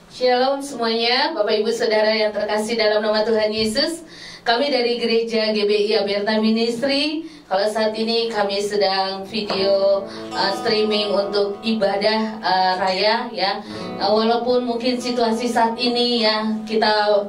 Shalom semuanya, Bapak Ibu Saudara yang terkasih dalam nama Tuhan Yesus. Kami dari Gereja GBI Aberta Ministry. Kalau saat ini kami sedang video streaming untuk ibadah raya ya. Walaupun mungkin situasi saat ini ya kita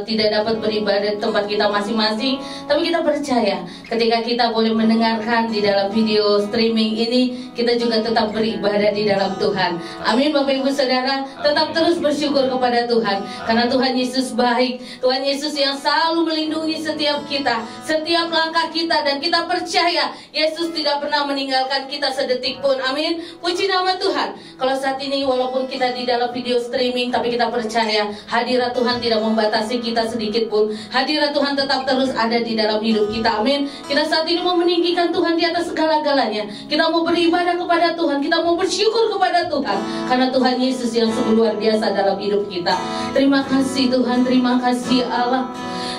tidak dapat beribadah di tempat kita masing-masing, tapi kita percaya ketika kita boleh mendengarkan di dalam video streaming ini, kita juga tetap beribadah di dalam Tuhan. Amin Bapak Ibu Saudara, tetap terus bersyukur kepada Tuhan karena Tuhan Yesus baik. Tuhan Yesus yang selalu melindungi setiap kita, setiap langkah kita, dan kita percaya Yesus tidak pernah meninggalkan kita sedetik pun. Amin. Puji nama Tuhan. Kalau saat ini walaupun kita di dalam video streaming, tapi kita percaya hadirat Tuhan tidak membatasi kita sedikit pun. Hadirat Tuhan tetap terus ada di dalam hidup kita. Amin. Kita saat ini mau meninggikan Tuhan di atas segala-galanya. Kita mau beribadah kepada Tuhan. Kita mau bersyukur kepada Tuhan karena Tuhan Yesus yang sungguh luar biasa dalam hidup kita. Terima kasih Tuhan. Terima kasih Allah.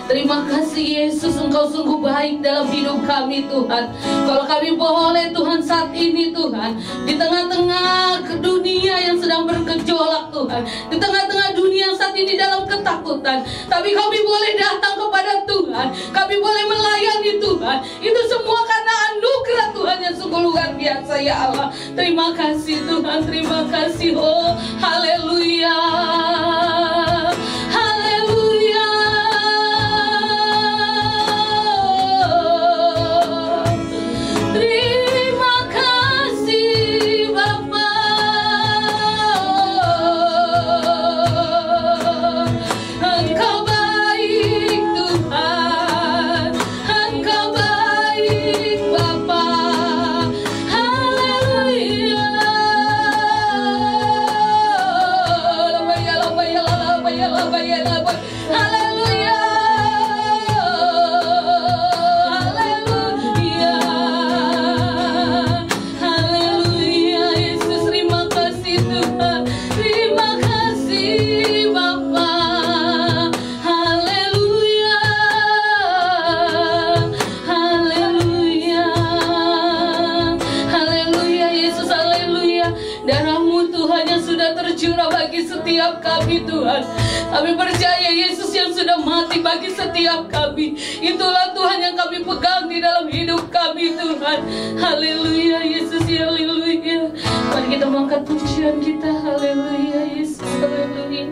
Terima kasih Yesus, Engkau sungguh baik dalam hidup kami Tuhan. Kalau kami boleh Tuhan saat ini Tuhan, di tengah-tengah dunia yang sedang bergejolak Tuhan, di tengah-tengah dunia yang saat ini dalam ketakutan, tapi kami boleh datang kepada Tuhan, kami boleh melayani Tuhan. Itu semua karena anugerah Tuhan yang sungguh luar biasa ya Allah. Terima kasih Tuhan, terima kasih. Oh haleluya. Setiap kami Tuhan, kami percaya Yesus yang sudah mati bagi setiap kami. Itulah Tuhan yang kami pegang di dalam hidup kami Tuhan. Haleluya Yesus, haleluya. Mari kita mengangkat pujian kita. Haleluya Yesus, haleluya.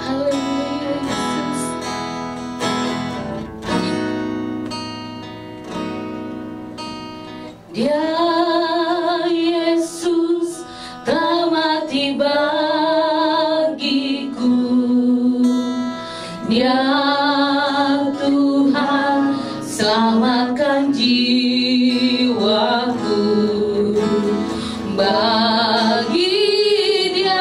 Haleluya Yesus. Dia Yesus telah mati bagiku. Dia Tuhan selamatkan jiwaku. Bagi Dia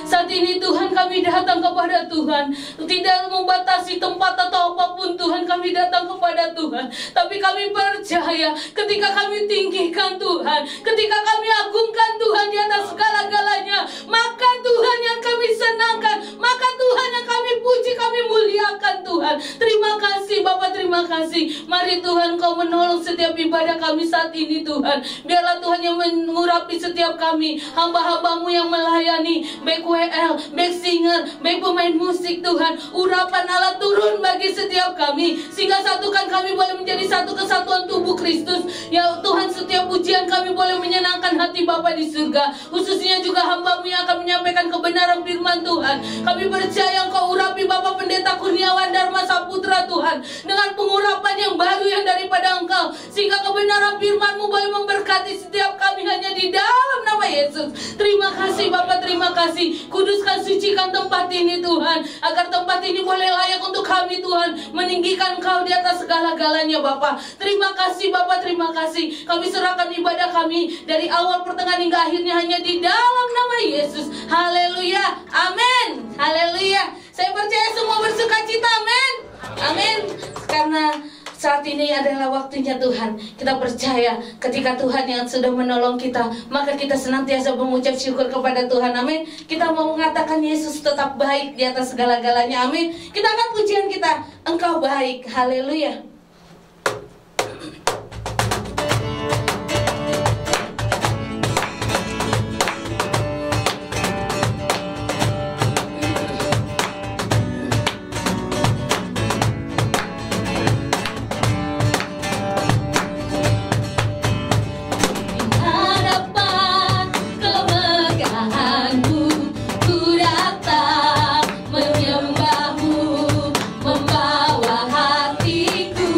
Saat ini Tuhan kami datang kepada Tuhan, tidak membatasi tempat atau apapun Tuhan, kami datang kepada Tuhan. Tapi kami percaya ketika kami tinggikan Tuhan, ketika kami agungkan Tuhan di atas segala-galanya, maka Tuhan yang kami senangkan, maka Tuhan yang kami puji, kami muliakan Tuhan. Terima kasih Bapa, terima kasih. Mari Tuhan Kau menolong setiap ibadah kami saat ini Tuhan. Biarlah Tuhan yang mengurapi setiap kami, hamba-hambamu yang melayani, baik WL, baik singer, baik pemain musik Tuhan. Urapan Allah turun bagi setiap kami, sehingga satukan kami boleh menjadi satu kesatuan tubuh Kristus. Ya Tuhan, setiap ujian kami boleh menyenangkan hati Bapa di surga. Khususnya juga hamba-Mu yang akan menyampaikan kebenaran firman Tuhan. Kami percaya Engkau urapi Bapak Pendeta Kurniawan Dharma Saputra Tuhan, dengan pengurapan yang baru yang daripada Engkau, sehingga kebenaran firman-Mu boleh memberkati setiap kami hanya di dalam nama Yesus. Terima kasih Bapak, terima kasih. Kuduskan, sucikan tempat ini Tuhan, agar tempat ini boleh layak untuk kami Tuhan, meninggikan Engkau di atas segala-galanya Bapak. Terima kasih Bapak, terima kasih. Kami serahkan ibadah kami dari awal, pertengahan hingga akhirnya hanya di dalam nama Yesus. Haleluya, amin. Haleluya. Saya percaya semua bersuka cita, amin. Amin. Karena saat ini adalah waktunya Tuhan. Kita percaya ketika Tuhan yang sudah menolong kita, maka kita senantiasa mengucap syukur kepada Tuhan, amin. Kita mau mengatakan Yesus tetap baik di atas segala-galanya, amin. Kita akan pujian kita, Engkau baik, haleluya. Membawa hatiku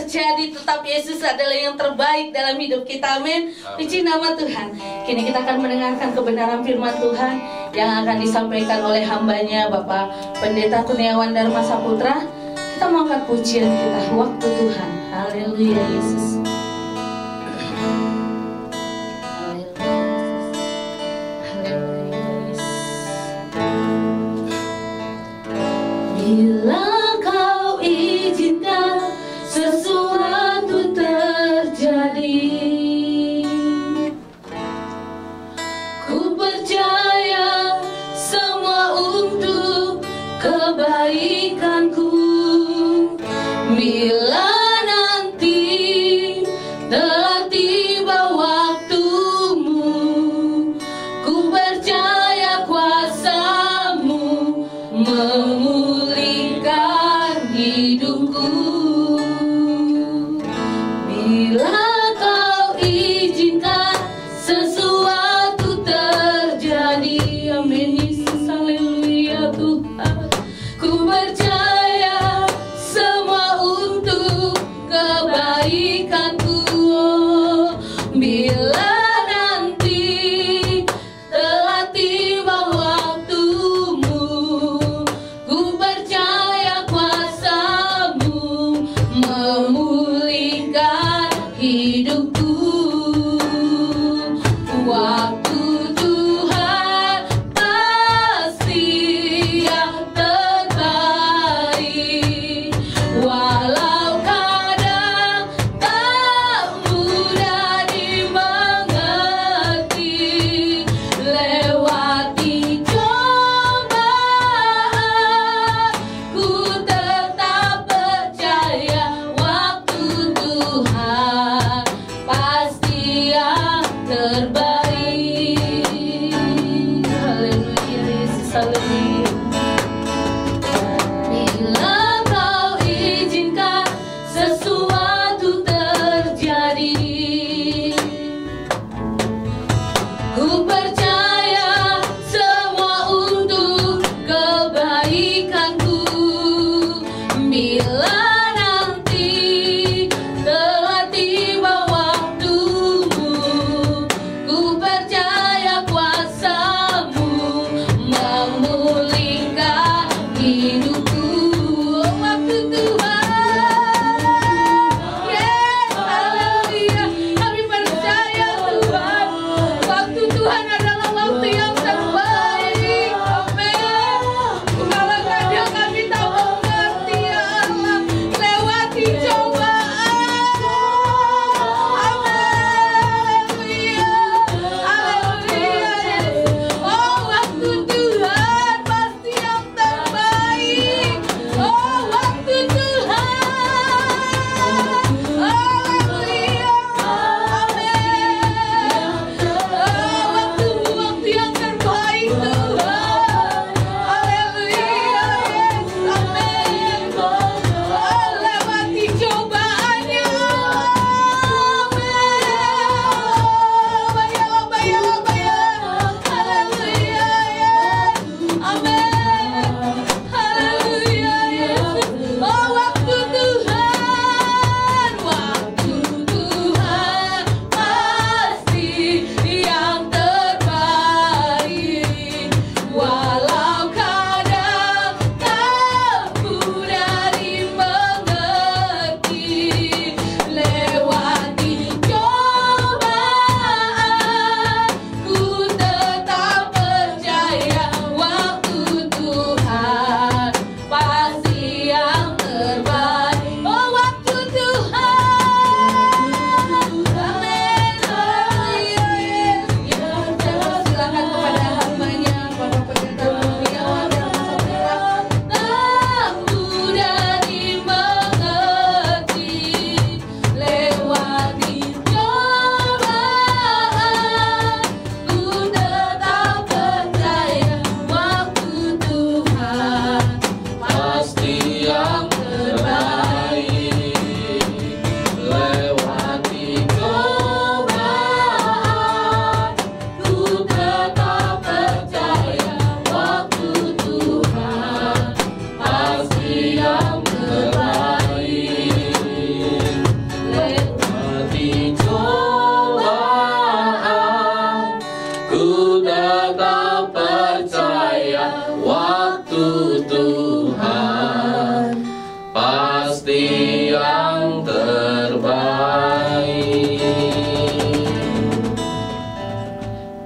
terjadi, tetap Yesus adalah yang terbaik dalam hidup kita. Amin. Puji nama Tuhan. Kini kita akan mendengarkan kebenaran firman Tuhan yang akan disampaikan oleh hambanya Bapak Pendeta Kurniawan Dharma Saputra. Kita mau angkat pujian kita, waktu Tuhan. Haleluya Yesus. Bila kau izinkan sesuatu terjadi, ku percaya semua untuk kebaikanku. Bila nanti telah tiba waktumu, ku percaya kuasa-Mu memulihkan hidupku. Bila kau izinkan sesuatu terjadi, amin Yesus, haleluya Tuhan. Ku percaya semua untuk kebaikanku. Bila nanti telah tiba waktumu, ku percaya kuasa-Mu memulihkan hidupku. Waktu Tuhan pasti yang terbaik, walau kadang tak mudah dimengerti. Lewati cobaan, ku tetap percaya waktu Tuhan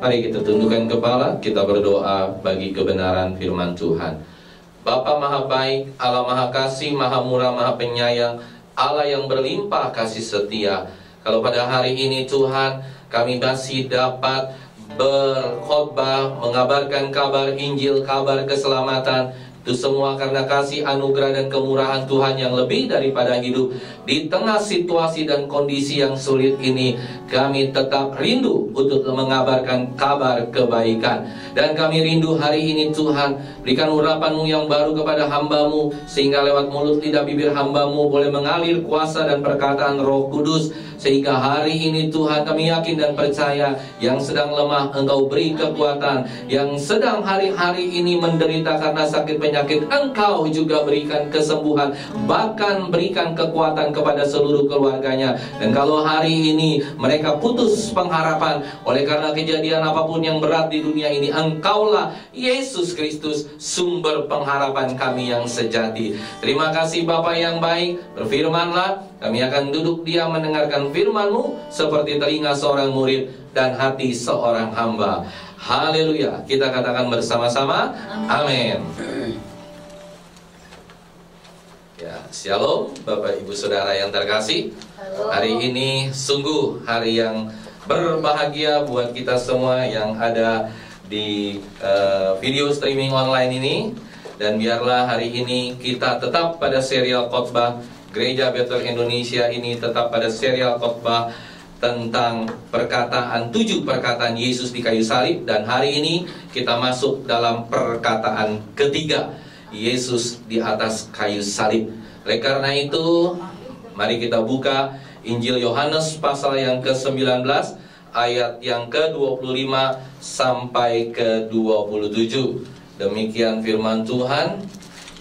Mari kita tundukkan kepala, kita berdoa bagi kebenaran firman Tuhan. Bapa Maha Baik, Allah Maha Kasih, Maha Murah, Maha Penyayang, Allah yang berlimpah kasih setia. Kalau pada hari ini Tuhan, kami masih dapat berkhotbah, mengabarkan kabar Injil, kabar keselamatan, itu semua karena kasih anugerah dan kemurahan Tuhan yang lebih daripada hidup. Di tengah situasi dan kondisi yang sulit ini, kami tetap rindu untuk mengabarkan kabar kebaikan. Dan kami rindu hari ini Tuhan, berikan urapan-Mu yang baru kepada hamba-Mu, sehingga lewat mulut lidah bibir hamba-Mu boleh mengalir kuasa dan perkataan Roh Kudus. Sehingga hari ini Tuhan, kami yakin dan percaya, yang sedang lemah Engkau beri kekuatan, yang sedang hari-hari ini menderita karena sakit penyakit Engkau juga berikan kesembuhan, bahkan berikan kekuatan kepada seluruh keluarganya. Dan kalau hari ini mereka putus pengharapan oleh karena kejadian apapun yang berat di dunia ini, Engkaulah Yesus Kristus sumber pengharapan kami yang sejati. Terima kasih Bapa yang baik, berfirmanlah, kami akan duduk diam mendengarkan firman-Mu seperti telinga seorang murid dan hati seorang hamba. Haleluya. Kita katakan bersama-sama, amin. Ya, shalom Bapak Ibu Saudara yang terkasih. Hari ini sungguh hari yang berbahagia buat kita semua yang ada di video streaming online ini. Dan biarlah hari ini kita tetap pada serial khotbah Gereja Bethel Indonesia ini, tetap pada serial khotbah tentang perkataan, 7 perkataan Yesus di kayu salib. Dan hari ini kita masuk dalam perkataan ketiga, Yesus di atas kayu salib. Oleh karena itu, mari kita buka Injil Yohanes pasal yang ke-19, ayat yang ke-25 sampai ke-27. Demikian firman Tuhan.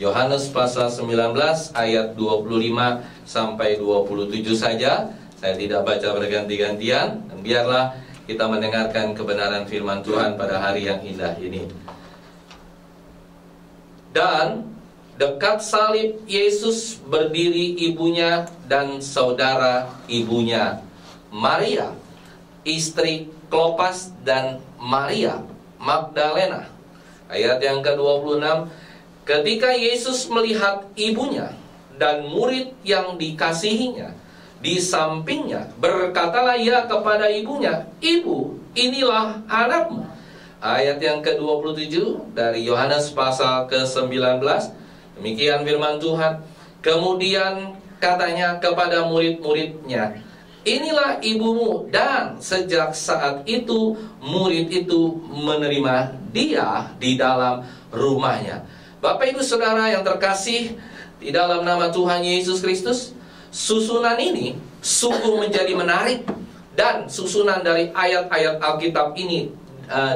Yohanes pasal 19 ayat 25 sampai 27 saja. Saya tidak baca berganti-gantian. Dan biarlah kita mendengarkan kebenaran firman Tuhan pada hari yang indah ini. Dan dekat salib Yesus berdiri ibunya dan saudara ibunya, Maria, istri Klopas, dan Maria Magdalena. Ayat yang ke-26. Ketika Yesus melihat ibunya dan murid yang dikasihinya di sampingnya, berkatalah ia kepada ibunya, "Ibu, inilah anakmu." Ayat yang ke-27 dari Yohanes pasal ke-19. Demikian firman Tuhan. Kemudian katanya kepada murid-muridnya, "Inilah ibumu." Dan sejak saat itu murid itu menerima dia di dalam rumahnya. Bapak Ibu Saudara yang terkasih di dalam nama Tuhan Yesus Kristus, susunan ini sungguh menjadi menarik. Dan susunan dari ayat-ayat Alkitab ini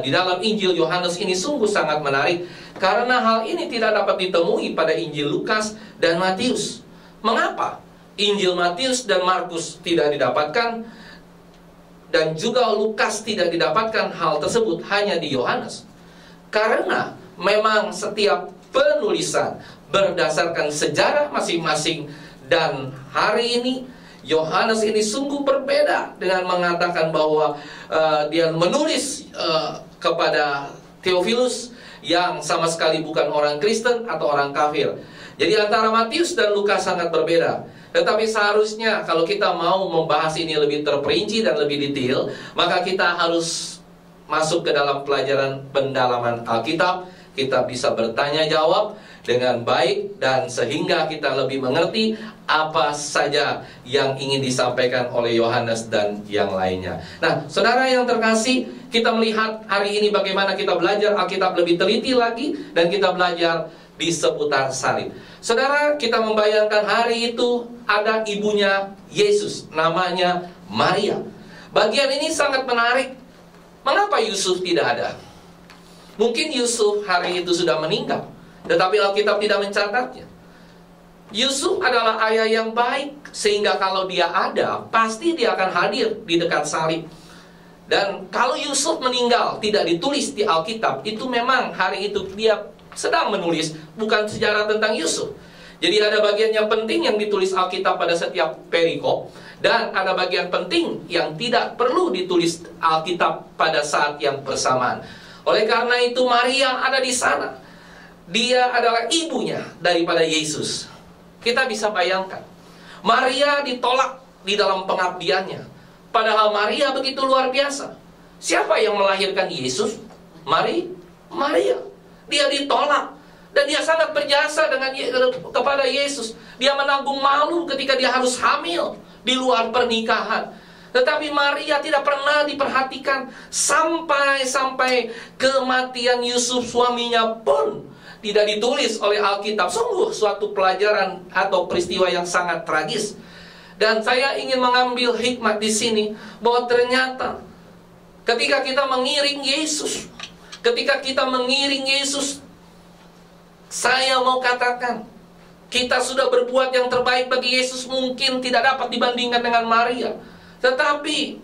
di dalam Injil Yohanes ini sungguh sangat menarik, karena hal ini tidak dapat ditemui pada Injil Lukas dan Matius. Mengapa Injil Matius dan Markus tidak didapatkan, dan juga Lukas tidak didapatkan hal tersebut, hanya di Yohanes? Karena memang setiap penulisan berdasarkan sejarah masing-masing. Dan hari ini Yohanes ini sungguh berbeda dengan mengatakan bahwa dia menulis kepada Theophilus yang sama sekali bukan orang Kristen atau orang kafir. Jadi antara Matius dan Lukas sangat berbeda. Tetapi seharusnya kalau kita mau membahas ini lebih terperinci dan lebih detail, maka kita harus masuk ke dalam pelajaran pendalaman Alkitab. Kita bisa bertanya jawab dengan baik, dan sehingga kita lebih mengerti apa saja yang ingin disampaikan oleh Yohanes dan yang lainnya. Nah, saudara yang terkasih, kita melihat hari ini bagaimana kita belajar Alkitab lebih teliti lagi, dan kita belajar di seputar salib. Saudara, kita membayangkan hari itu ada ibunya Yesus, namanya Maria. Bagian ini sangat menarik. Mengapa Yusuf tidak ada? Mungkin Yusuf hari itu sudah meninggal, tetapi Alkitab tidak mencatatnya. Yusuf adalah ayah yang baik, sehingga kalau dia ada, pasti dia akan hadir di dekat salib. Dan kalau Yusuf meninggal, tidak ditulis di Alkitab, itu memang hari itu dia sedang menulis bukan sejarah tentang Yusuf. Jadi ada bagian yang penting yang ditulis Alkitab pada setiap perikop, dan ada bagian penting yang tidak perlu ditulis Alkitab pada saat yang bersamaan. Oleh karena itu Maria ada di sana. Dia adalah ibunya daripada Yesus. Kita bisa bayangkan, Maria ditolak di dalam pengabdiannya, padahal Maria begitu luar biasa. Siapa yang melahirkan Yesus? Maria. Dia ditolak, dan dia sangat berjasa kepada Yesus. Dia menanggung malu ketika dia harus hamil di luar pernikahan. Tetapi Maria tidak pernah diperhatikan sampai kematian Yusuf suaminya pun tidak ditulis oleh Alkitab. Sungguh suatu pelajaran atau peristiwa yang sangat tragis. Dan saya ingin mengambil hikmat di sini bahwa ternyata ketika kita mengiring Yesus, saya mau katakan, kita sudah berbuat yang terbaik bagi Yesus, mungkin tidak dapat dibandingkan dengan Maria. Tetapi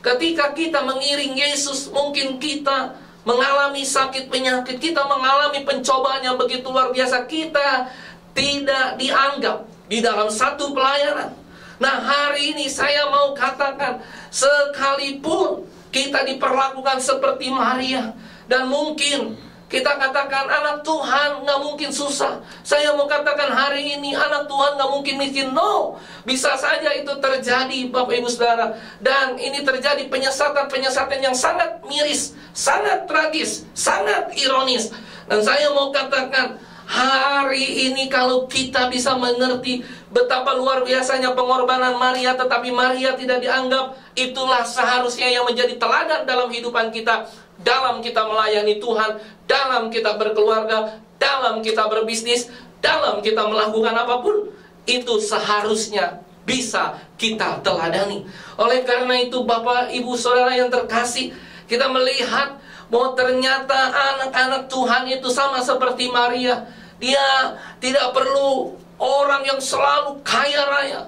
ketika kita mengiring Yesus, mungkin kita mengalami sakit penyakit, kita mengalami pencobaan yang begitu luar biasa, kita tidak dianggap di dalam satu pelayanan. Nah, hari ini saya mau katakan, sekalipun kita diperlakukan seperti Maria, dan mungkin kita katakan anak Tuhan nggak mungkin susah. Saya mau katakan hari ini anak Tuhan nggak mungkin miskin. No, bisa saja itu terjadi, Bapak Ibu Saudara. Dan ini terjadi penyesatan yang sangat miris, sangat tragis, sangat ironis. Dan saya mau katakan hari ini kalau kita bisa mengerti betapa luar biasanya pengorbanan Maria, tetapi Maria tidak dianggap, itulah seharusnya yang menjadi teladan dalam kehidupan kita, dalam kita melayani Tuhan, dalam kita berkeluarga, dalam kita berbisnis, dalam kita melakukan apapun. Itu seharusnya bisa kita teladani. Oleh karena itu Bapak Ibu Saudara yang terkasih, kita melihat bahwa ternyata anak-anak Tuhan itu sama seperti Maria. Dia tidak perlu orang yang selalu kaya raya.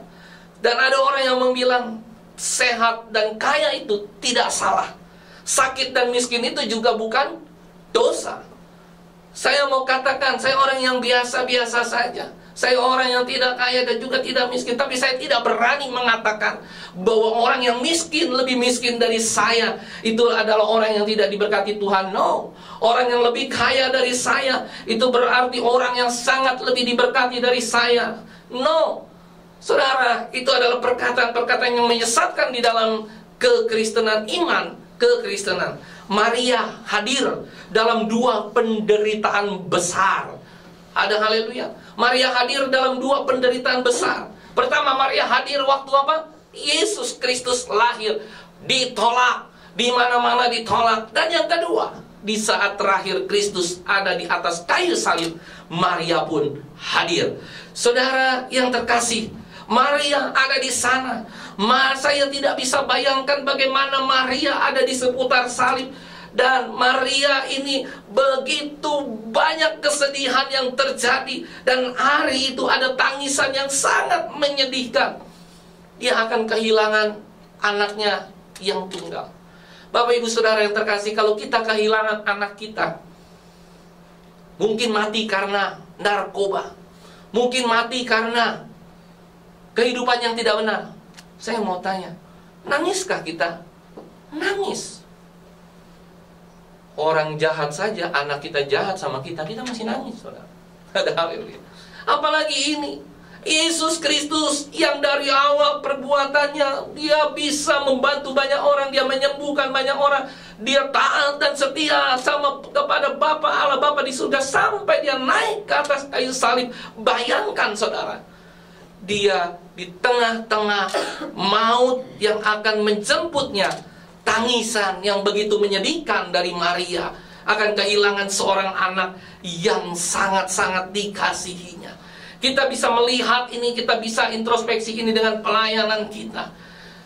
Dan ada orang yang bilang sehat dan kaya itu tidak salah. Sakit dan miskin itu juga bukan dosa. Saya mau katakan, saya orang yang biasa-biasa saja. Saya orang yang tidak kaya dan juga tidak miskin. Tapi saya tidak berani mengatakan bahwa orang yang miskin lebih miskin dari saya itu adalah orang yang tidak diberkati Tuhan. No. Orang yang lebih kaya dari saya itu berarti orang yang sangat lebih diberkati dari saya. No. Saudara, itu adalah perkataan-perkataan yang menyesatkan di dalam kekristenan iman. Kekristenan. Maria hadir dalam 2 penderitaan besar. Ada haleluya. Maria hadir dalam 2 penderitaan besar. Pertama, Maria hadir waktu apa? Yesus Kristus lahir. Ditolak. Di mana-mana ditolak. Dan yang kedua, di saat terakhir Kristus ada di atas kayu salib, Maria pun hadir. Saudara yang terkasih, Maria ada di sana. Saya tidak bisa bayangkan bagaimana Maria ada di seputar salib. Dan Maria ini begitu banyak kesedihan yang terjadi. Dan hari itu ada tangisan yang sangat menyedihkan. Dia akan kehilangan anaknya yang tunggal. Bapak Ibu Saudara yang terkasih, kalau kita kehilangan anak kita, mungkin mati karena narkoba, mungkin mati karena kehidupan yang tidak benar. Saya mau tanya, nangiskah kita? Nangis. Orang jahat saja, anak kita jahat sama kita masih nangis, saudara. Ada haleluya. Apalagi ini, Yesus Kristus yang dari awal perbuatannya, dia bisa membantu banyak orang, dia menyembuhkan banyak orang, dia taat dan setia sama kepada Bapa Allah Bapa di surga sampai dia naik ke atas kayu salib. Bayangkan saudara, dia di tengah-tengah maut yang akan menjemputnya, tangisan yang begitu menyedihkan dari Maria akan kehilangan seorang anak yang sangat-sangat dikasihinya. Kita bisa melihat ini, kita bisa introspeksi ini dengan pelayanan kita.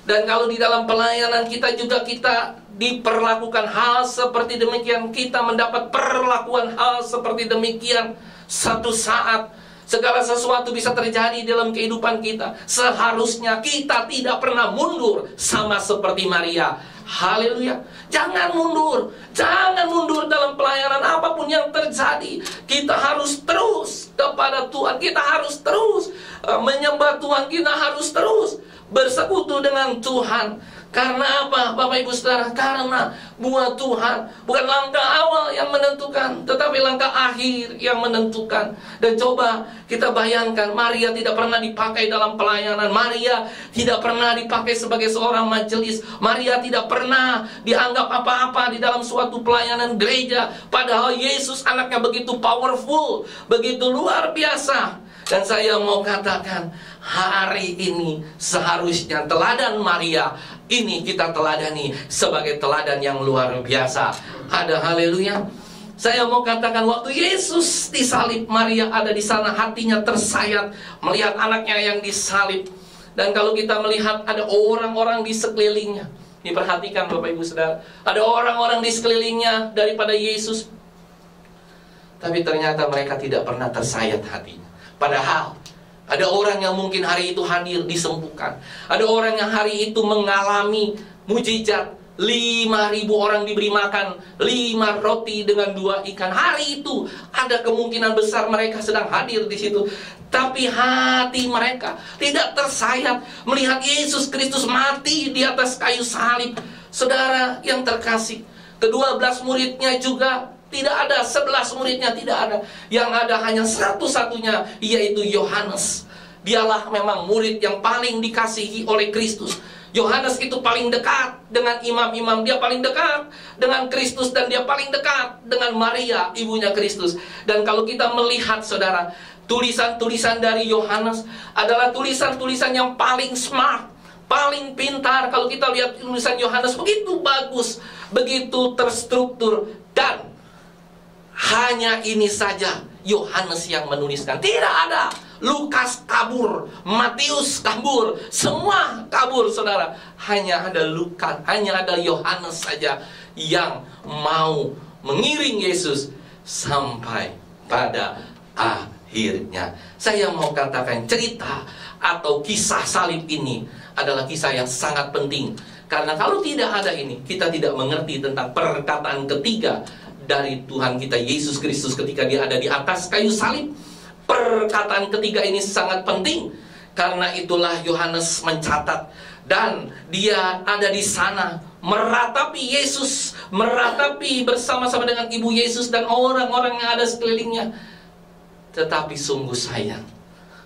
Dan kalau di dalam pelayanan kita juga kita diperlakukan hal seperti demikian, kita mendapat perlakuan hal seperti demikian, satu saat segala sesuatu bisa terjadi dalam kehidupan kita. Seharusnya kita tidak pernah mundur sama seperti Maria. Haleluya. Jangan mundur. Jangan mundur dalam pelayanan apapun yang terjadi. Kita harus terus kepada Tuhan. Kita harus terus menyembah Tuhan. Kita harus terus bersekutu dengan Tuhan. Karena apa, Bapak Ibu Saudara? Karena buat Tuhan bukan langkah awal yang menentukan, tetapi langkah akhir yang menentukan. Dan coba kita bayangkan, Maria tidak pernah dipakai dalam pelayanan. Maria tidak pernah dipakai sebagai seorang majelis. Maria tidak pernah dianggap apa-apa di dalam suatu pelayanan gereja. Padahal Yesus anaknya begitu powerful, begitu luar biasa. Dan saya mau katakan, hari ini seharusnya teladan Maria ini kita teladani sebagai teladan yang luar biasa. Ada haleluya. Saya mau katakan, waktu Yesus disalib, Maria ada di sana, hatinya tersayat melihat anaknya yang disalib. Dan kalau kita melihat ada orang-orang di sekelilingnya, diperhatikan Bapak Ibu Saudara, ada orang-orang di sekelilingnya daripada Yesus, tapi ternyata mereka tidak pernah tersayat hatinya. Padahal ada orang yang mungkin hari itu hadir disembuhkan. Ada orang yang hari itu mengalami mujizat. 5.000 orang diberi makan 5 roti dengan 2 ikan. Hari itu ada kemungkinan besar mereka sedang hadir di situ. Tapi hati mereka tidak tersayat melihat Yesus Kristus mati di atas kayu salib. Saudara yang terkasih, ke-12 muridnya juga tidak ada, 11 muridnya tidak ada. Yang ada hanya satu-satunya, yaitu Yohanes. Dialah memang murid yang paling dikasihi oleh Kristus. Yohanes itu paling dekat dengan imam-imam. Dia paling dekat dengan Kristus. Dan dia paling dekat dengan Maria, ibunya Kristus. Dan kalau kita melihat, saudara, tulisan-tulisan dari Yohanes adalah tulisan-tulisan yang paling smart, paling pintar. Kalau kita lihat tulisan Yohanes, begitu bagus, begitu terstruktur. Dan hanya ini saja Yohanes yang menuliskan. Tidak ada Lukas kabur, Matius kabur, semua kabur, saudara. Hanya ada Lukas, hanya ada Yohanes saja yang mau mengiring Yesus sampai pada akhirnya. Saya mau katakan, cerita atau kisah salib ini adalah kisah yang sangat penting. Karena kalau tidak ada ini, kita tidak mengerti tentang perkataan ketiga dari Tuhan kita Yesus Kristus ketika dia ada di atas kayu salib. Perkataan ketiga ini sangat penting. Karena itulah Yohanes mencatat. Dan dia ada di sana meratapi Yesus, meratapi bersama-sama dengan ibu Yesus dan orang-orang yang ada sekelilingnya. Tetapi sungguh sayang,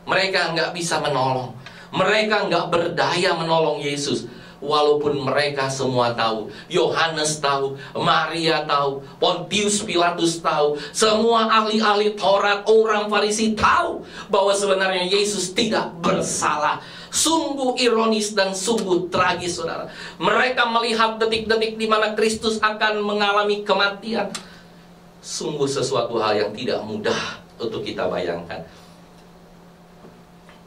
mereka nggak bisa menolong. Mereka nggak berdaya menolong Yesus. Walaupun mereka semua tahu, Yohanes tahu, Maria tahu, Pontius Pilatus tahu, semua ahli-ahli Taurat, orang Farisi tahu bahwa sebenarnya Yesus tidak bersalah. Sungguh ironis dan sungguh tragis, saudara. Mereka melihat detik-detik di mana Kristus akan mengalami kematian. Sungguh sesuatu hal yang tidak mudah untuk kita bayangkan.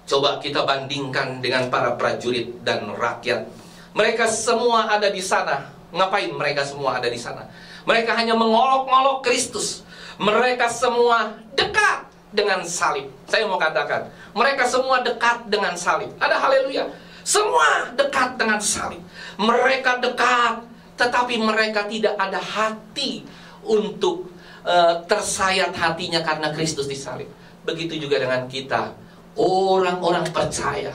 Coba kita bandingkan dengan para prajurit dan rakyat. Mereka semua ada di sana. Ngapain mereka semua ada di sana? Mereka hanya mengolok-olok Kristus. Mereka semua dekat dengan salib. Saya mau katakan, mereka semua dekat dengan salib. Ada haleluya. Semua dekat dengan salib. Mereka dekat, tetapi mereka tidak ada hati untuk tersayat hatinya karena Kristus disalib. Begitu juga dengan kita, orang-orang percaya.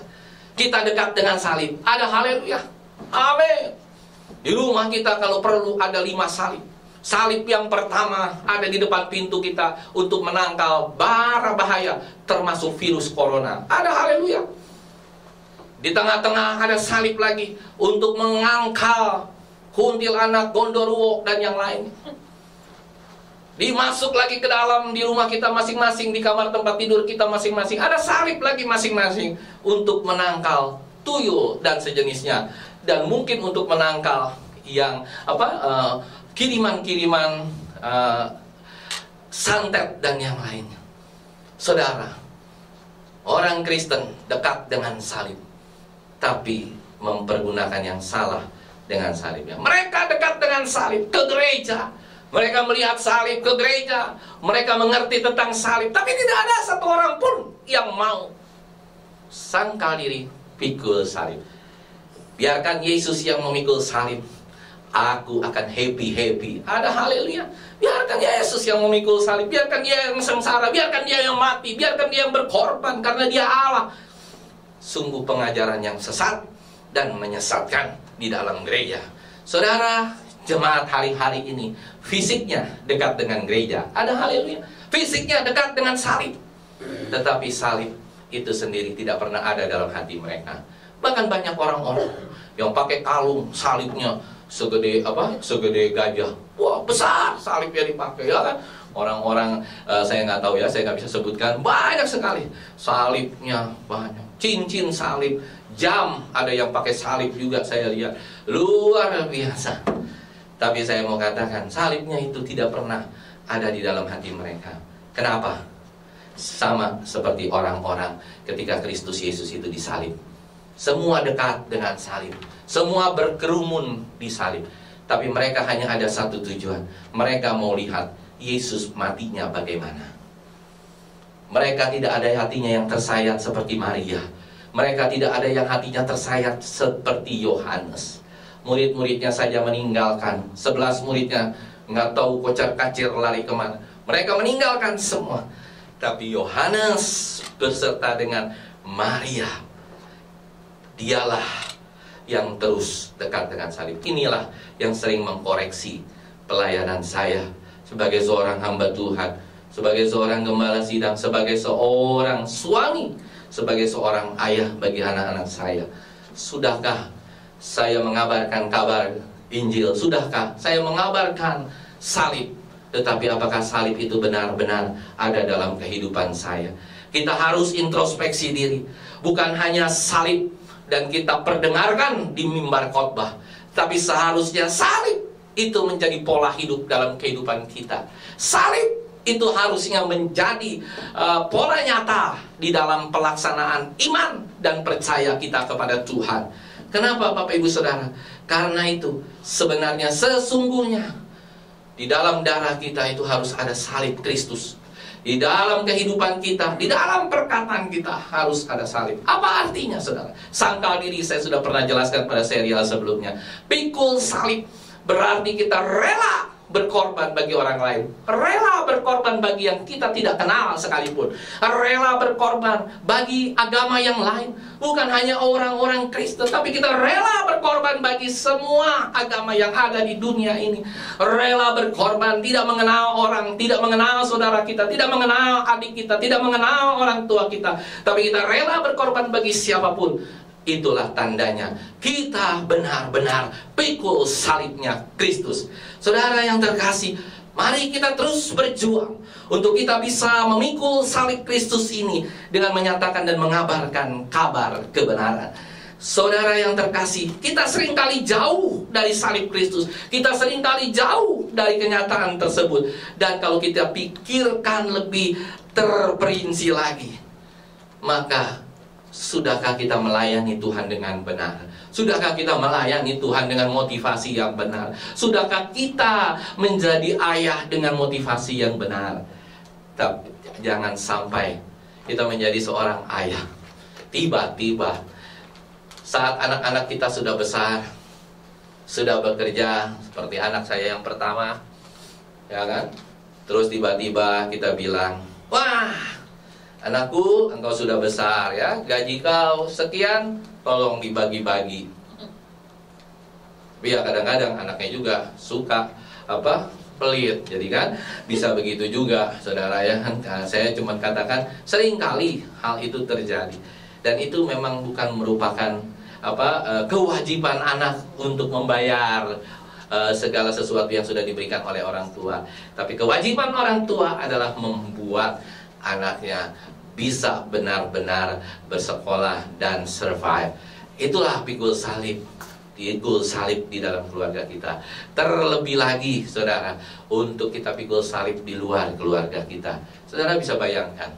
Kita dekat dengan salib. Ada haleluya. Amin. Di rumah kita kalau perlu ada 5 salib. Salib yang pertama ada di depan pintu kita untuk menangkal bara bahaya, termasuk virus corona. Ada haleluya. Di tengah-tengah ada salib lagi untuk mengangkal kuntilanak, gondoruo, dan yang lain. Dimasuk lagi ke dalam di rumah kita masing-masing, di kamar tempat tidur kita masing-masing. Ada salib lagi masing-masing untuk menangkal tuyul dan sejenisnya. Dan mungkin untuk menangkal yang kiriman-kiriman santet dan yang lainnya. Saudara, orang Kristen dekat dengan salib, tapi mempergunakan yang salah dengan salibnya. Mereka dekat dengan salib ke gereja. Mereka melihat salib ke gereja. Mereka mengerti tentang salib. Tapi tidak ada satu orang pun yang mau sangkal diri pikul salib. Biarkan Yesus yang memikul salib. aku akan happy. Ada haleluya. Biarkan Yesus yang memikul salib, biarkan dia yang sengsara, biarkan dia yang mati, biarkan dia yang berkorban, karena dia Allah. Sungguh pengajaran yang sesat dan menyesatkan di dalam gereja. Saudara, jemaat hari-hari ini fisiknya dekat dengan gereja, ada haleluya. Fisiknya dekat dengan salib, tetapi salib itu sendiri tidak pernah ada dalam hati mereka. Bahkan banyak orang-orang yang pakai kalung salibnya segede segede gajah. Wah, besar salibnya dipakai, ya kan? Orang-orang saya nggak tahu ya, saya nggak bisa sebutkan, banyak sekali salibnya, banyak. Cincin salib, jam ada yang pakai salib juga, saya lihat luar biasa. Tapi saya mau katakan, salibnya itu tidak pernah ada di dalam hati mereka. Kenapa? Sama seperti orang-orang ketika Kristus Yesus itu disalib. Semua dekat dengan salib, semua berkerumun di salib. Tapi mereka hanya ada satu tujuan. Mereka mau lihat Yesus matinya bagaimana. Mereka tidak ada hatinya yang tersayat seperti Maria. Mereka tidak ada yang hatinya tersayat seperti Yohanes. Murid-muridnya saja meninggalkan. 11 muridnya nggak tahu kocar-kacir lari kemana. Mereka meninggalkan semua. Tapi Yohanes beserta dengan Maria, dialah yang terus dekat dengan salib. Inilah yang sering mengkoreksi pelayanan saya sebagai seorang hamba Tuhan, sebagai seorang gembala sidang, sebagai seorang suami, sebagai seorang ayah bagi anak-anak saya. Sudahkah saya mengabarkan kabar Injil? Sudahkah saya mengabarkan salib? Tetapi apakah salib itu benar-benar ada dalam kehidupan saya? Kita harus introspeksi diri. Bukan hanya salib dan kita perdengarkan di mimbar khotbah, tapi seharusnya salib itu menjadi pola hidup dalam kehidupan kita. Salib itu harusnya menjadi pola nyata di dalam pelaksanaan iman dan percaya kita kepada Tuhan. Kenapa Bapak Ibu Saudara? Karena itu sebenarnya sesungguhnya di dalam darah kita itu harus ada salib Kristus. Di dalam kehidupan kita, di dalam perkataan kita harus ada salib. Apa artinya saudara? Sangkal diri saya sudah pernah jelaskan pada serial sebelumnya. Pikul salib berarti kita rela berkorban bagi orang lain, rela berkorban bagi yang kita tidak kenal sekalipun, rela berkorban bagi agama yang lain. Bukan hanya orang-orang Kristen, tapi kita rela berkorban bagi semua agama yang ada di dunia ini. Rela berkorban, tidak mengenal orang, tidak mengenal saudara kita, tidak mengenal adik kita, tidak mengenal orang tua kita, tapi kita rela berkorban bagi siapapun. Itulah tandanya kita benar-benar pikul salibnya Kristus. Saudara yang terkasih, mari kita terus berjuang untuk kita bisa memikul salib Kristus ini dengan menyatakan dan mengabarkan kabar kebenaran. Saudara yang terkasih, kita seringkali jauh dari salib Kristus. Kita seringkali jauh dari kenyataan tersebut. Dan kalau kita pikirkan lebih terperinci lagi, maka sudahkah kita melayani Tuhan dengan benar? Sudahkah kita melayani Tuhan dengan motivasi yang benar? Sudahkah kita menjadi ayah dengan motivasi yang benar? Tapi jangan sampai kita menjadi seorang ayah, tiba-tiba saat anak-anak kita sudah besar, sudah bekerja, seperti anak saya yang pertama, ya kan? Terus tiba-tiba kita bilang, wah, anakku, engkau sudah besar ya, gaji kau sekian, tolong dibagi-bagi. Tapi ya kadang-kadang anaknya juga suka pelit, jadi kan bisa begitu juga, saudara ya. Nah, saya cuma katakan seringkali hal itu terjadi, dan itu memang bukan merupakan kewajiban anak untuk membayar segala sesuatu yang sudah diberikan oleh orang tua. Tapi kewajiban orang tua adalah membuat anaknya bisa benar-benar bersekolah dan survive. Itulah pikul salib. Pikul salib di dalam keluarga kita. Terlebih lagi saudara, untuk kita pikul salib di luar keluarga kita. Saudara bisa bayangkan,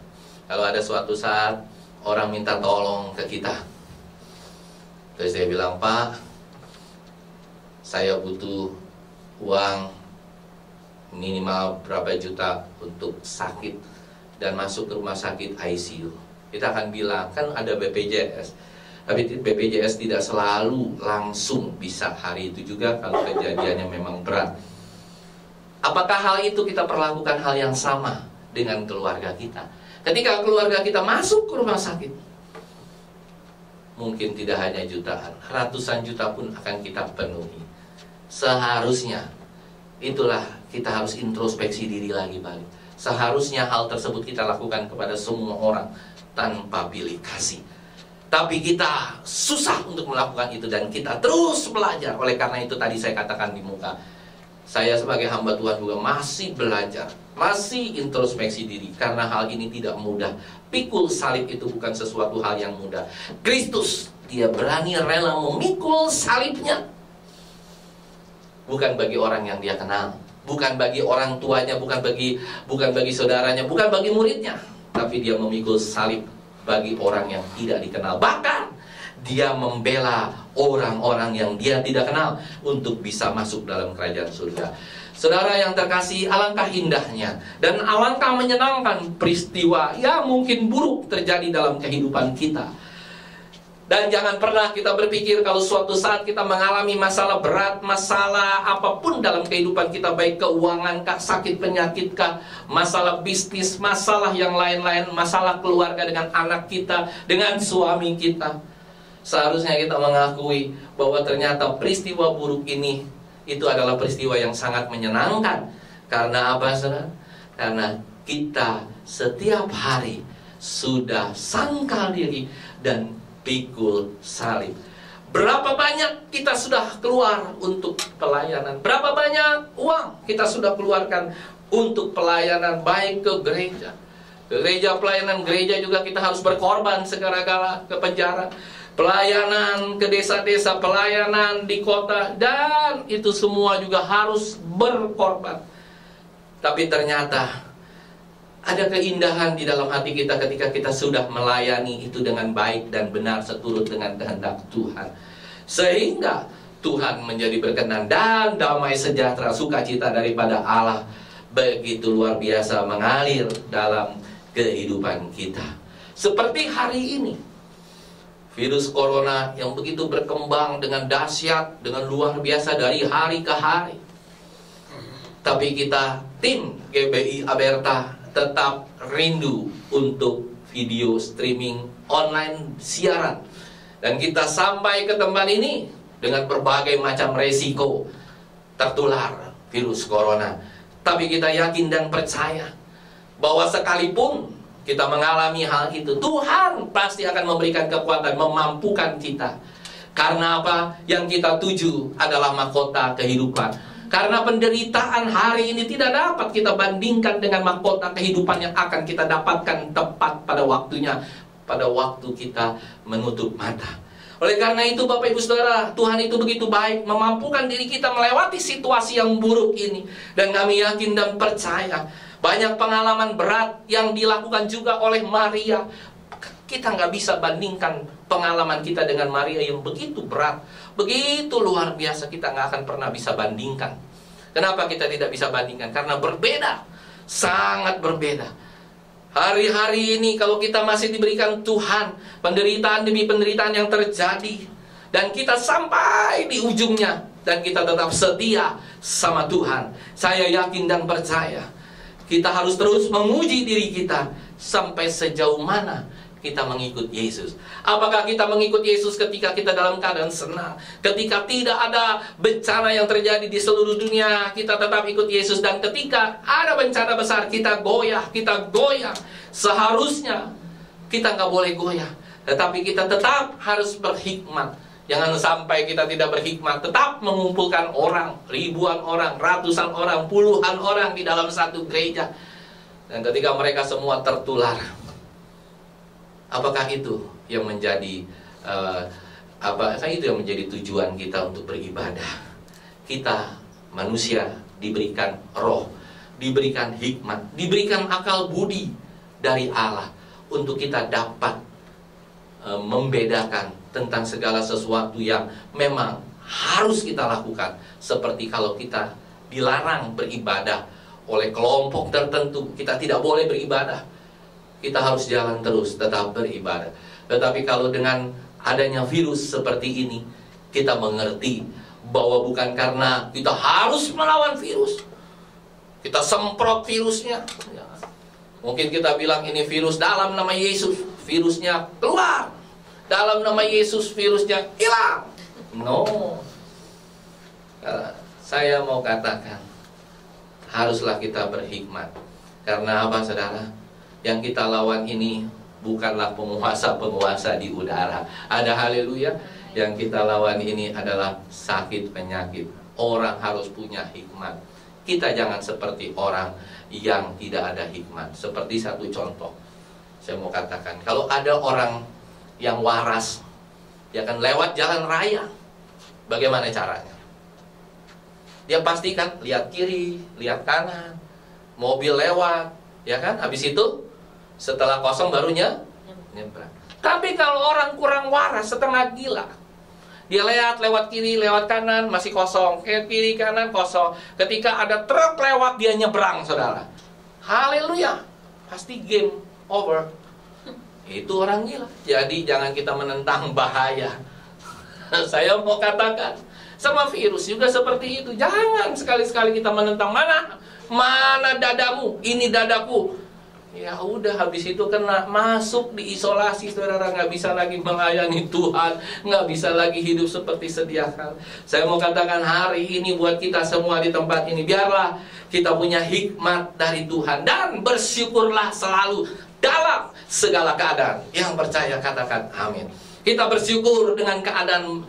kalau ada suatu saat orang minta tolong ke kita, terus saya bilang, Pak, saya butuh uang minimal berapa juta untuk sakit dan masuk ke rumah sakit ICU. Kita akan bilang, kan ada BPJS, Tapi BPJS tidak selalu langsung bisa hari itu juga kalau kejadiannya memang berat. Apakah hal itu kita perlakukan hal yang sama dengan keluarga kita? Ketika keluarga kita masuk ke rumah sakit, mungkin tidak hanya jutaan, ratusan juta pun akan kita penuhi. Seharusnya, itulah kita harus introspeksi diri lagi balik. Seharusnya hal tersebut kita lakukan kepada semua orang tanpa pilih kasih. Tapi kita susah untuk melakukan itu dan kita terus belajar. Oleh karena itu tadi saya katakan di muka, saya sebagai hamba Tuhan juga masih belajar, masih introspeksi diri, karena hal ini tidak mudah. Pikul salib itu bukan sesuatu hal yang mudah. Kristus, dia berani rela memikul salibnya. Bukan bagi orang yang dia kenal, bukan bagi orang tuanya, bukan bagi saudaranya, bukan bagi muridnya, tapi dia memikul salib bagi orang yang tidak dikenal. Bahkan dia membela orang-orang yang dia tidak kenal untuk bisa masuk dalam kerajaan surga. Saudara yang terkasih, alangkah indahnya dan alangkah menyenangkan peristiwa yang mungkin buruk terjadi dalam kehidupan kita. Dan jangan pernah kita berpikir kalau suatu saat kita mengalami masalah berat, masalah apapun dalam kehidupan kita, baik keuangan kah, sakit penyakit kah, masalah bisnis, masalah yang lain-lain, masalah keluarga dengan anak kita, dengan suami kita. Seharusnya kita mengakui bahwa ternyata peristiwa buruk ini itu adalah peristiwa yang sangat menyenangkan. Karena apa, saudara? Karena kita setiap hari sudah sangkal diri dan pikul salib. Berapa banyak kita sudah keluar untuk pelayanan? Berapa banyak uang kita sudah keluarkan untuk pelayanan, baik ke gereja. Ke gereja pelayanan gereja juga kita harus berkorban segala-gala, ke penjara. Pelayanan ke desa-desa, pelayanan di kota, dan itu semua juga harus berkorban. Tapi ternyata ada keindahan di dalam hati kita ketika kita sudah melayani itu dengan baik dan benar seturut dengan kehendak Tuhan. Sehingga Tuhan menjadi berkenan dan damai sejahtera, sukacita daripada Allah begitu luar biasa mengalir dalam kehidupan kita. Seperti hari ini, virus corona yang begitu berkembang dengan dahsyat, dengan luar biasa dari hari ke hari. Tapi kita, tim GBI Aberta, tetap rindu untuk video streaming online siaran. Dan kita sampai ke tempat ini dengan berbagai macam resiko tertular virus corona. Tapi kita yakin dan percaya bahwa sekalipun kita mengalami hal itu, Tuhan pasti akan memberikan kekuatan, memampukan kita. Karena apa? Yang kita tuju adalah mahkota kehidupan. Karena penderitaan hari ini tidak dapat kita bandingkan dengan mahkota kehidupan yang akan kita dapatkan tepat pada waktunya, pada waktu kita menutup mata. Oleh karena itu Bapak Ibu Saudara, Tuhan itu begitu baik, memampukan diri kita melewati situasi yang buruk ini. Dan kami yakin dan percaya banyak pengalaman berat yang dilakukan juga oleh Maria. Kita nggak bisa bandingkan pengalaman kita dengan Maria yang begitu berat, begitu luar biasa. Kita nggak akan pernah bisa bandingkan. Kenapa kita tidak bisa bandingkan? Karena berbeda, sangat berbeda. Hari-hari ini kalau kita masih diberikan Tuhan penderitaan demi penderitaan yang terjadi, dan kita sampai di ujungnya, dan kita tetap setia sama Tuhan, saya yakin dan percaya kita harus terus menguji diri kita sampai sejauh mana kita mengikut Yesus. Apakah kita mengikut Yesus ketika kita dalam keadaan senang, ketika tidak ada bencana yang terjadi di seluruh dunia, kita tetap ikut Yesus. Dan ketika ada bencana besar, kita goyah. Seharusnya kita nggak boleh goyah, tetapi kita tetap harus berhikmat. Jangan sampai kita tidak berhikmat, tetap mengumpulkan orang, ribuan orang, ratusan orang, puluhan orang di dalam satu gereja. Dan ketika mereka semua tertular, apakah itu yang menjadi itu yang menjadi tujuan kita untuk beribadah? Kita manusia diberikan roh, diberikan hikmat, diberikan akal budi dari Allah untuk kita dapat membedakan tentang segala sesuatu yang memang harus kita lakukan. Seperti kalau kita dilarang beribadah oleh kelompok tertentu, kita tidak boleh beribadah. Kita harus jalan terus, tetap beribadah. Tetapi kalau dengan adanya virus seperti ini, kita mengerti bahwa bukan karena kita harus melawan virus, kita semprot virusnya. Mungkin kita bilang ini virus, dalam nama Yesus virusnya keluar, dalam nama Yesus virusnya hilang. No. Saya mau katakan, haruslah kita berhikmat. Karena apa, saudara? Yang kita lawan ini bukanlah penguasa-penguasa di udara. Ada haleluya. Yang kita lawan ini adalah sakit penyakit. Orang harus punya hikmat. Kita jangan seperti orang yang tidak ada hikmat. Seperti satu contoh, saya mau katakan, kalau ada orang yang waras, dia akan lewat jalan raya, bagaimana caranya? Dia pastikan lihat kiri, lihat kanan, mobil lewat, ya kan? Habis itu setelah kosong barunya nyebrang. Tapi kalau orang kurang waras, setengah gila, dia lewat kiri, lewat kanan, masih kosong, kiri kanan kosong. Ketika ada truk lewat, dia nyebrang, saudara. Haleluya, pasti game over. Itu orang gila. Jadi jangan kita menentang bahaya. Saya mau katakan, sama virus juga seperti itu. Jangan sekali-sekali kita menentang. Mana dadamu, ini dadaku. Ya udah, habis itu kena masuk di isolasi, saudara. Nggak bisa lagi melayani Tuhan, nggak bisa lagi hidup seperti sedia kala. Saya mau katakan hari ini buat kita semua di tempat ini, biarlah kita punya hikmat dari Tuhan, dan bersyukurlah selalu dalam segala keadaan. Yang percaya katakan amin. Kita bersyukur dengan keadaan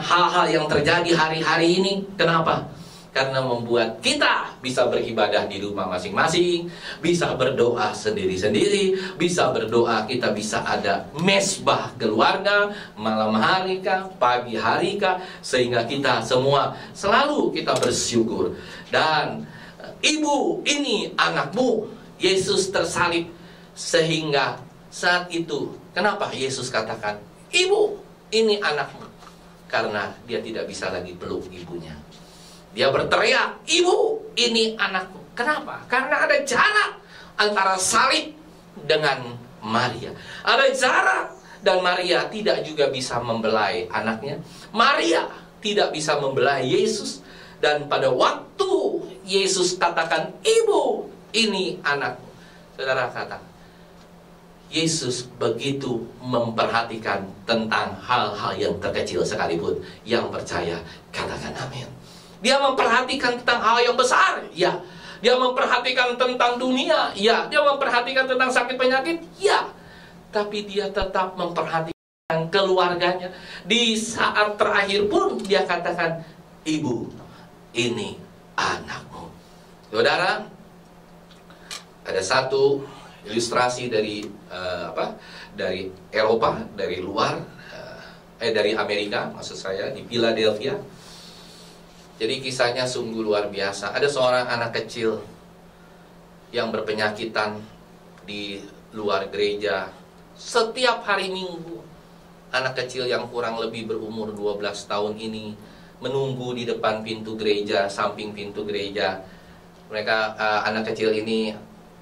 hal-hal yang terjadi hari-hari ini. Kenapa? Karena membuat kita bisa beribadah di rumah masing-masing, bisa berdoa sendiri-sendiri, bisa berdoa, kita bisa ada mesbah keluarga, malam hari kah, pagi hari kah, sehingga kita semua selalu kita bersyukur. Dan ibu, ini anakmu, Yesus tersalib, sehingga saat itu, kenapa Yesus katakan, ibu, ini anakmu? Karena dia tidak bisa lagi peluk ibunya. Dia berteriak, ibu, ini anakku. Kenapa? Karena ada jarak antara salib dengan Maria. Ada jarak, dan Maria tidak juga bisa membelai anaknya. Maria tidak bisa membelai Yesus. Dan pada waktu Yesus katakan, ibu, ini anakku, saudara kata, Yesus begitu memperhatikan tentang hal-hal yang terkecil sekalipun. Yang percaya katakan amin. Dia memperhatikan tentang hal yang besar, ya. Dia memperhatikan tentang dunia, ya. Dia memperhatikan tentang sakit penyakit, ya. Tapi dia tetap memperhatikan keluarganya. Di saat terakhir pun dia katakan, ibu, ini anakmu. Saudara, ada satu ilustrasi dari dari Eropa, dari luar, dari Amerika, maksud saya, di Philadelphia. Jadi kisahnya sungguh luar biasa. Ada seorang anak kecil yang berpenyakitan di luar gereja. Setiap hari Minggu, anak kecil yang kurang lebih berumur 12 tahun ini menunggu di depan pintu gereja, samping pintu gereja. Mereka, anak kecil ini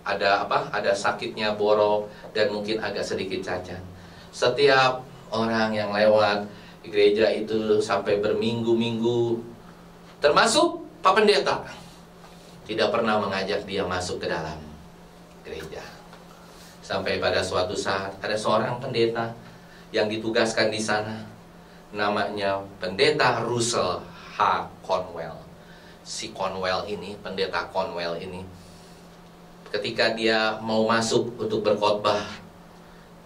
ada sakitnya, borok, dan mungkin agak sedikit cacat. Setiap orang yang lewat di gereja itu sampai berminggu-minggu, termasuk Pak Pendeta, tidak pernah mengajak dia masuk ke dalam gereja. Sampai pada suatu saat ada seorang pendeta yang ditugaskan di sana, namanya Pendeta Russell H. Conwell. Si Conwell ini, Pendeta Conwell ini, ketika dia mau masuk untuk berkhotbah,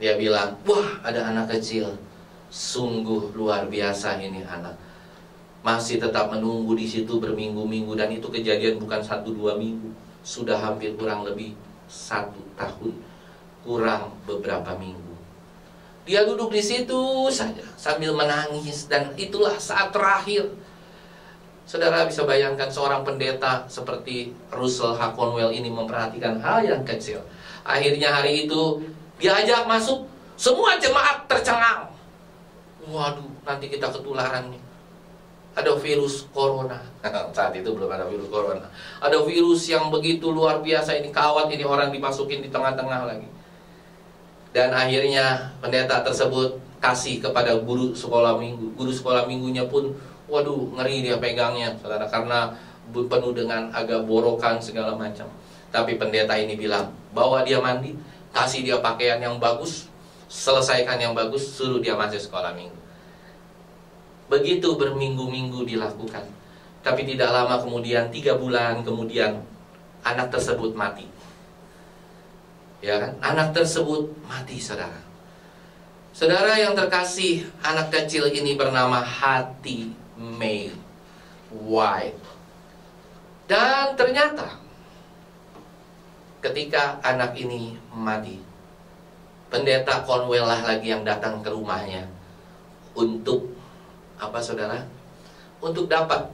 dia bilang, wah, ada anak kecil, sungguh luar biasa ini anak. Masih tetap menunggu di situ berminggu-minggu, dan itu kejadian bukan 1-2 minggu, sudah hampir kurang lebih 1 tahun, kurang beberapa minggu. Dia duduk di situ saja sambil menangis, dan itulah saat terakhir. Saudara bisa bayangkan seorang pendeta seperti Russell H. Conwell ini memperhatikan hal yang kecil. Akhirnya hari itu diajak masuk, semua jemaat tercengang. Waduh, nanti kita ketularan nih. Ada virus corona. Saat itu belum ada virus corona. Ada virus yang begitu luar biasa, ini kawat, ini orang dimasukin di tengah-tengah lagi. Dan akhirnya pendeta tersebut kasih kepada guru sekolah minggu. Guru sekolah minggunya pun, waduh, ngeri dia pegangnya, saudara, karena penuh dengan agak borokan segala macam. Tapi pendeta ini bilang, bawa dia mandi, kasih dia pakaian yang bagus, selesaikan yang bagus, suruh dia masuk sekolah minggu. Begitu berminggu-minggu dilakukan. Tapi tidak lama kemudian, 3 bulan kemudian, anak tersebut mati. Ya kan? Anak tersebut mati, saudara. Saudara yang terkasih, anak kecil ini bernama Hattie Mae White. Dan ternyata ketika anak ini mati, pendeta Conwell lah lagi yang datang ke rumahnya untuk apa, saudara? Untuk dapat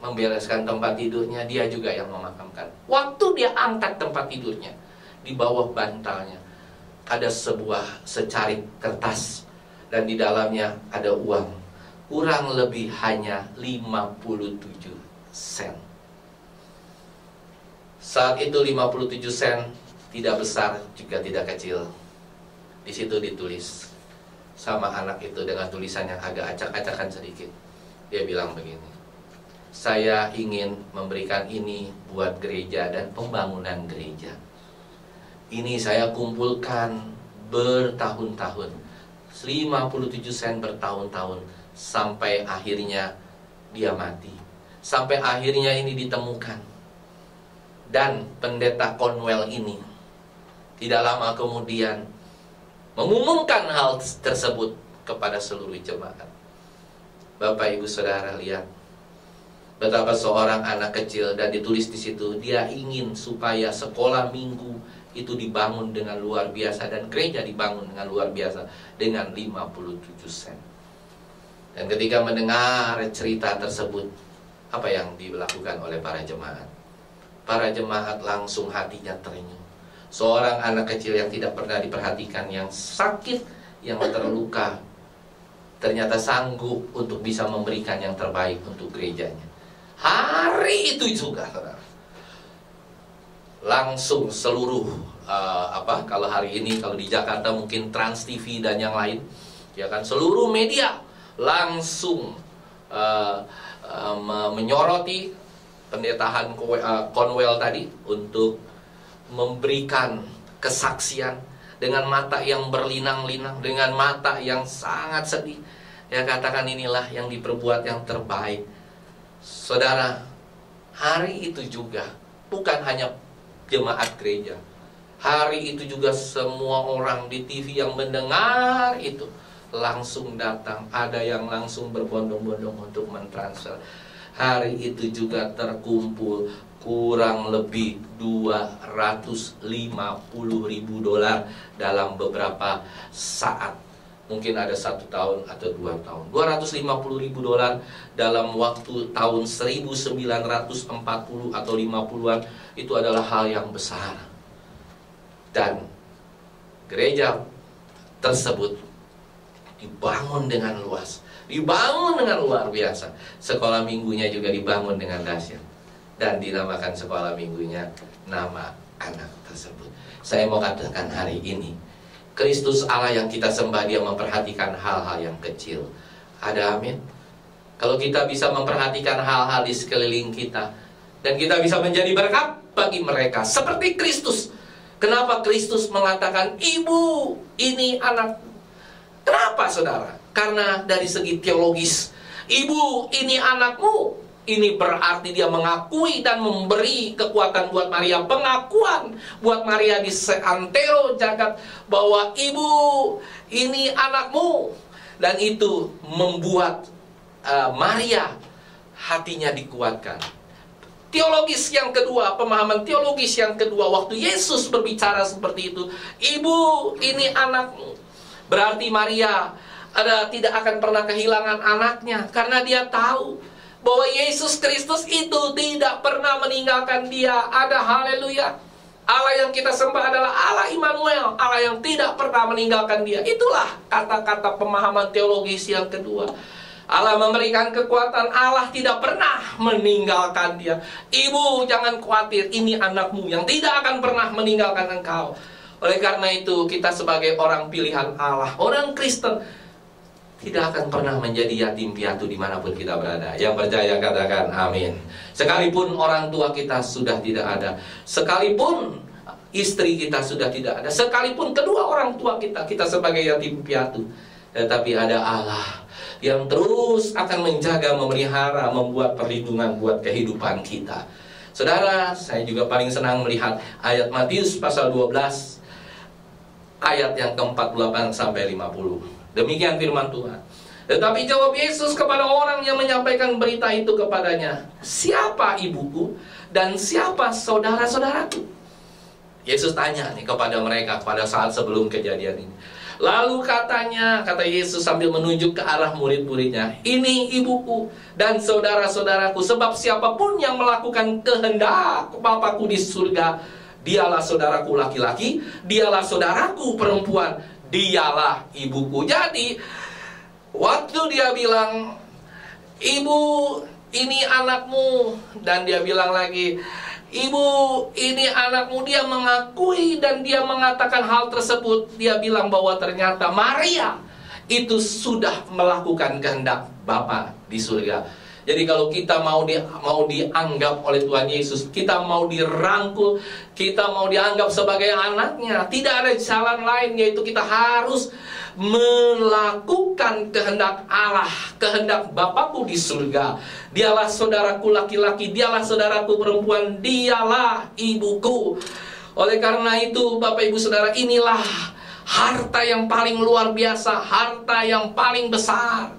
membereskan tempat tidurnya. Dia juga yang memakamkan. Waktu dia angkat tempat tidurnya, di bawah bantalnya ada sebuah secarik kertas, dan di dalamnya ada uang, kurang lebih hanya 57 sen. Saat itu 57 sen tidak besar juga tidak kecil. Di situ ditulis sama anak itu dengan tulisan yang agak acak-acakan sedikit. Dia bilang begini, saya ingin memberikan ini buat gereja dan pembangunan gereja. Ini saya kumpulkan bertahun-tahun, 57 sen bertahun-tahun, sampai akhirnya dia mati. Sampai akhirnya ini ditemukan. Dan pendeta Conwell ini tidak lama kemudian mengumumkan hal tersebut kepada seluruh jemaat. Bapak, Ibu, Saudara, lihat betapa seorang anak kecil, dan ditulis di situ, dia ingin supaya sekolah minggu itu dibangun dengan luar biasa, dan gereja dibangun dengan luar biasa dengan 57 sen. Dan ketika mendengar cerita tersebut, apa yang dilakukan oleh para jemaat? Para jemaat langsung hatinya terenyuh. Seorang anak kecil yang tidak pernah diperhatikan, yang sakit, yang terluka, ternyata sanggup untuk bisa memberikan yang terbaik untuk gerejanya. Hari itu juga, saudara, langsung seluruh kalau hari ini, kalau di Jakarta mungkin Trans TV dan yang lain, ya kan, seluruh media langsung menyoroti pendeta Conwell tadi untuk memberikan kesaksian dengan mata yang berlinang-linang, dengan mata yang sangat sedih. Ya, katakan inilah yang diperbuat yang terbaik. Saudara, hari itu juga bukan hanya jemaat gereja, hari itu juga semua orang di TV yang mendengar itu langsung datang. Ada yang langsung berbondong-bondong untuk mentransfer. Hari itu juga terkumpul kurang lebih $250.000 dalam beberapa saat. Mungkin ada 1 tahun atau 2 tahun. $250.000 dalam waktu tahun 1940 atau 50-an, itu adalah hal yang besar. Dan gereja tersebut dibangun dengan luas, dibangun dengan luar biasa. Sekolah minggunya juga dibangun dengan dahsyat, dan dinamakan sekolah minggunya nama anak tersebut. Saya mau katakan hari ini, Kristus Allah yang kita sembah, Dia memperhatikan hal-hal yang kecil. Ada amin? Kalau kita bisa memperhatikan hal-hal di sekeliling kita, dan kita bisa menjadi berkat bagi mereka, seperti Kristus. Kenapa Kristus mengatakan, ibu, ini anakku? Kenapa, saudara? Karena dari segi teologis, ibu, ini anakmu, ini berarti dia mengakui dan memberi kekuatan buat Maria, pengakuan buat Maria di seantero jagat bahwa ibu, ini anakmu. Dan itu membuat Maria hatinya dikuatkan. Teologis yang kedua, pemahaman teologis yang kedua, waktu Yesus berbicara seperti itu, ibu, ini anakmu, berarti Maria tidak akan pernah kehilangan anaknya, karena dia tahu bahwa Yesus Kristus itu tidak pernah meninggalkan dia. Ada, haleluya. Allah yang kita sembah adalah Allah Immanuel, Allah yang tidak pernah meninggalkan dia. Itulah kata-kata pemahaman teologis yang kedua. Allah memberikan kekuatan, Allah tidak pernah meninggalkan dia. Ibu, jangan khawatir, ini anakmu yang tidak akan pernah meninggalkan engkau. Oleh karena itu, kita sebagai orang pilihan Allah, orang Kristen, tidak akan pernah menjadi yatim piatu dimanapun kita berada. Yang percaya katakan amin. Sekalipun orang tua kita sudah tidak ada, sekalipun istri kita sudah tidak ada, sekalipun kedua orang tua kita sebagai yatim piatu, tetapi ada Allah yang terus akan menjaga, memelihara, membuat perlindungan buat kehidupan kita. Saudara, saya juga paling senang melihat ayat Matius pasal 12 ayat yang ke-48 sampai 50. Demikian firman Tuhan. Tetapi jawab Yesus kepada orang yang menyampaikan berita itu kepadanya, siapa ibuku dan siapa saudara-saudaraku? Yesus tanya nih kepada mereka pada saat sebelum kejadian ini. Lalu kata Yesus sambil menunjuk ke arah murid-muridnya, ini ibuku dan saudara-saudaraku, sebab siapapun yang melakukan kehendak Bapa-Ku di surga, dialah saudaraku laki-laki, dialah saudaraku perempuan, dialah ibuku. Jadi waktu dia bilang, ibu ini anakmu, dan dia bilang lagi, ibu ini anakmu, dia mengakui dan dia mengatakan hal tersebut. Dia bilang bahwa ternyata Maria itu sudah melakukan kehendak Bapa di surga. Jadi kalau kita mau dianggap oleh Tuhan Yesus, kita mau dirangkul, kita mau dianggap sebagai anaknya, tidak ada jalan lain, yaitu kita harus melakukan kehendak Allah, kehendak Bapa-Ku di surga. Dialah saudaraku laki-laki, dialah saudaraku perempuan, dialah ibuku. Oleh karena itu, Bapak Ibu Saudara, inilah harta yang paling luar biasa, harta yang paling besar.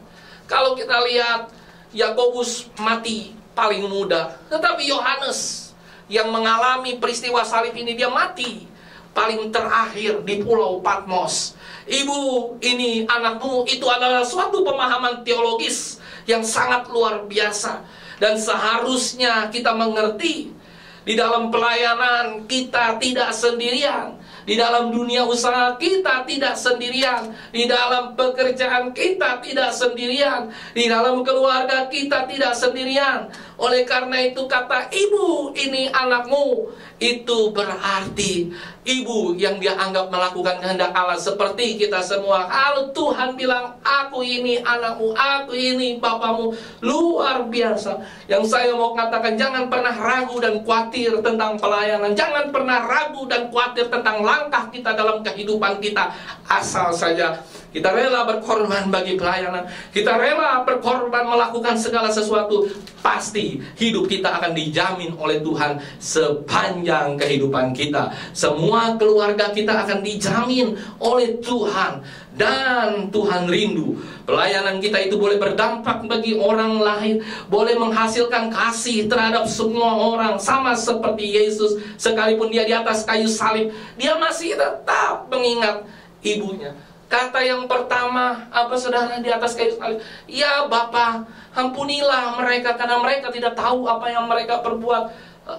Kalau kita lihat, Yakobus mati paling muda, tetapi Yohanes yang mengalami peristiwa salib ini, dia mati paling terakhir di Pulau Patmos. Ibu ini anakmu, itu adalah suatu pemahaman teologis yang sangat luar biasa. Dan seharusnya kita mengerti, di dalam pelayanan kita tidak sendirian, di dalam dunia usaha kita tidak sendirian, di dalam pekerjaan kita tidak sendirian, di dalam keluarga kita tidak sendirian. Oleh karena itu kata ibu ini anakmu, itu berarti ibu yang dia anggap melakukan kehendak Allah seperti kita semua. Kalau Tuhan bilang, aku ini anakmu, aku ini bapamu, luar biasa. Yang saya mau katakan, jangan pernah ragu dan khawatir tentang pelayanan, jangan pernah ragu dan khawatir tentang langkah kita dalam kehidupan kita. Asal saja kita rela berkorban bagi pelayanan, kita rela berkorban melakukan segala sesuatu, pasti hidup kita akan dijamin oleh Tuhan sepanjang kehidupan kita. Semua keluarga kita akan dijamin oleh Tuhan. Dan Tuhan rindu pelayanan kita itu boleh berdampak bagi orang lain, boleh menghasilkan kasih terhadap semua orang. Sama seperti Yesus, sekalipun dia di atas kayu salib, dia masih tetap mengingat ibunya. Kata yang pertama, apa saudara, di atas kayu salib? Ya Bapa, ampunilah mereka karena mereka tidak tahu apa yang mereka perbuat.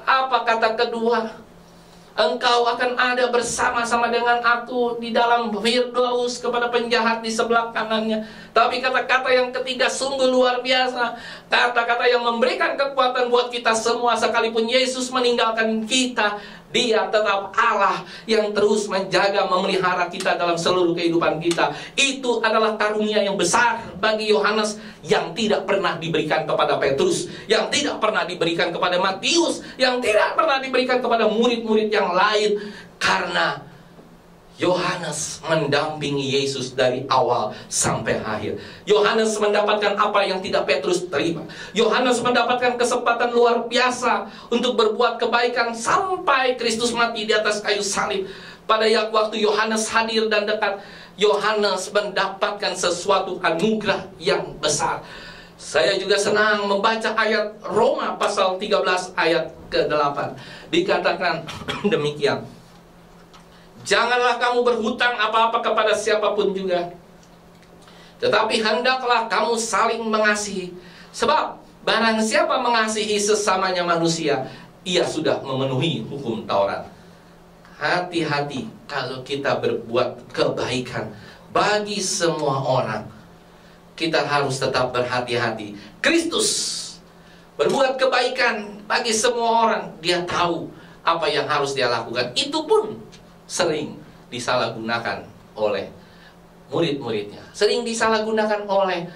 Apa kata kedua? Engkau akan ada bersama-sama dengan aku di dalam Firdaus kepada penjahat di sebelah kanannya. Tapi kata-kata yang ketiga sungguh luar biasa. Kata-kata yang memberikan kekuatan buat kita semua. Sekalipun Yesus meninggalkan kita, Dia tetap Allah yang terus menjaga, memelihara kita dalam seluruh kehidupan kita. Itu adalah karunia yang besar bagi Yohanes yang tidak pernah diberikan kepada Petrus, yang tidak pernah diberikan kepada Matius, yang tidak pernah diberikan kepada murid-murid yang lain. Karena Yohanes mendampingi Yesus dari awal sampai akhir. Yohanes mendapatkan apa yang tidak Petrus terima. Yohanes mendapatkan kesempatan luar biasa untuk berbuat kebaikan sampai Kristus mati di atas kayu salib. Pada waktu Yohanes hadir dan dekat, Yohanes mendapatkan sesuatu anugerah yang besar. Saya juga senang membaca ayat Roma pasal 13 ayat ke-8. Dikatakan demikian, janganlah kamu berhutang apa-apa kepada siapapun juga, tetapi hendaklah kamu saling mengasihi. Sebab barang siapa mengasihi sesamanya manusia, ia sudah memenuhi hukum Taurat. Hati-hati kalau kita berbuat kebaikan bagi semua orang. Kita harus tetap berhati-hati. Kristus berbuat kebaikan bagi semua orang. Dia tahu apa yang harus dia lakukan. Itu pun sering disalahgunakan oleh murid-muridnya, sering disalahgunakan oleh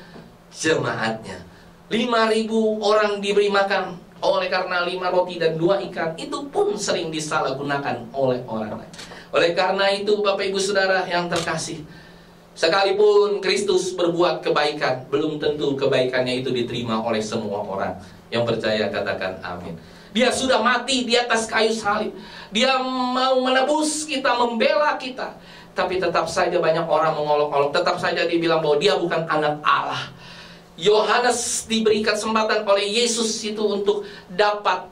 jemaatnya. 5.000 orang diberi makan oleh karena 5 roti dan 2 ikan. Itu pun sering disalahgunakan oleh orang lain. Oleh karena itu, Bapak Ibu Saudara yang terkasih, sekalipun Kristus berbuat kebaikan, belum tentu kebaikannya itu diterima oleh semua orang. Yang percaya katakan amin. Dia sudah mati di atas kayu salib. Dia mau menebus kita, membela kita. Tapi tetap saja banyak orang mengolok-olok. Tetap saja dibilang bahwa dia bukan anak Allah. Yohanes diberi kesempatan oleh Yesus itu untuk dapat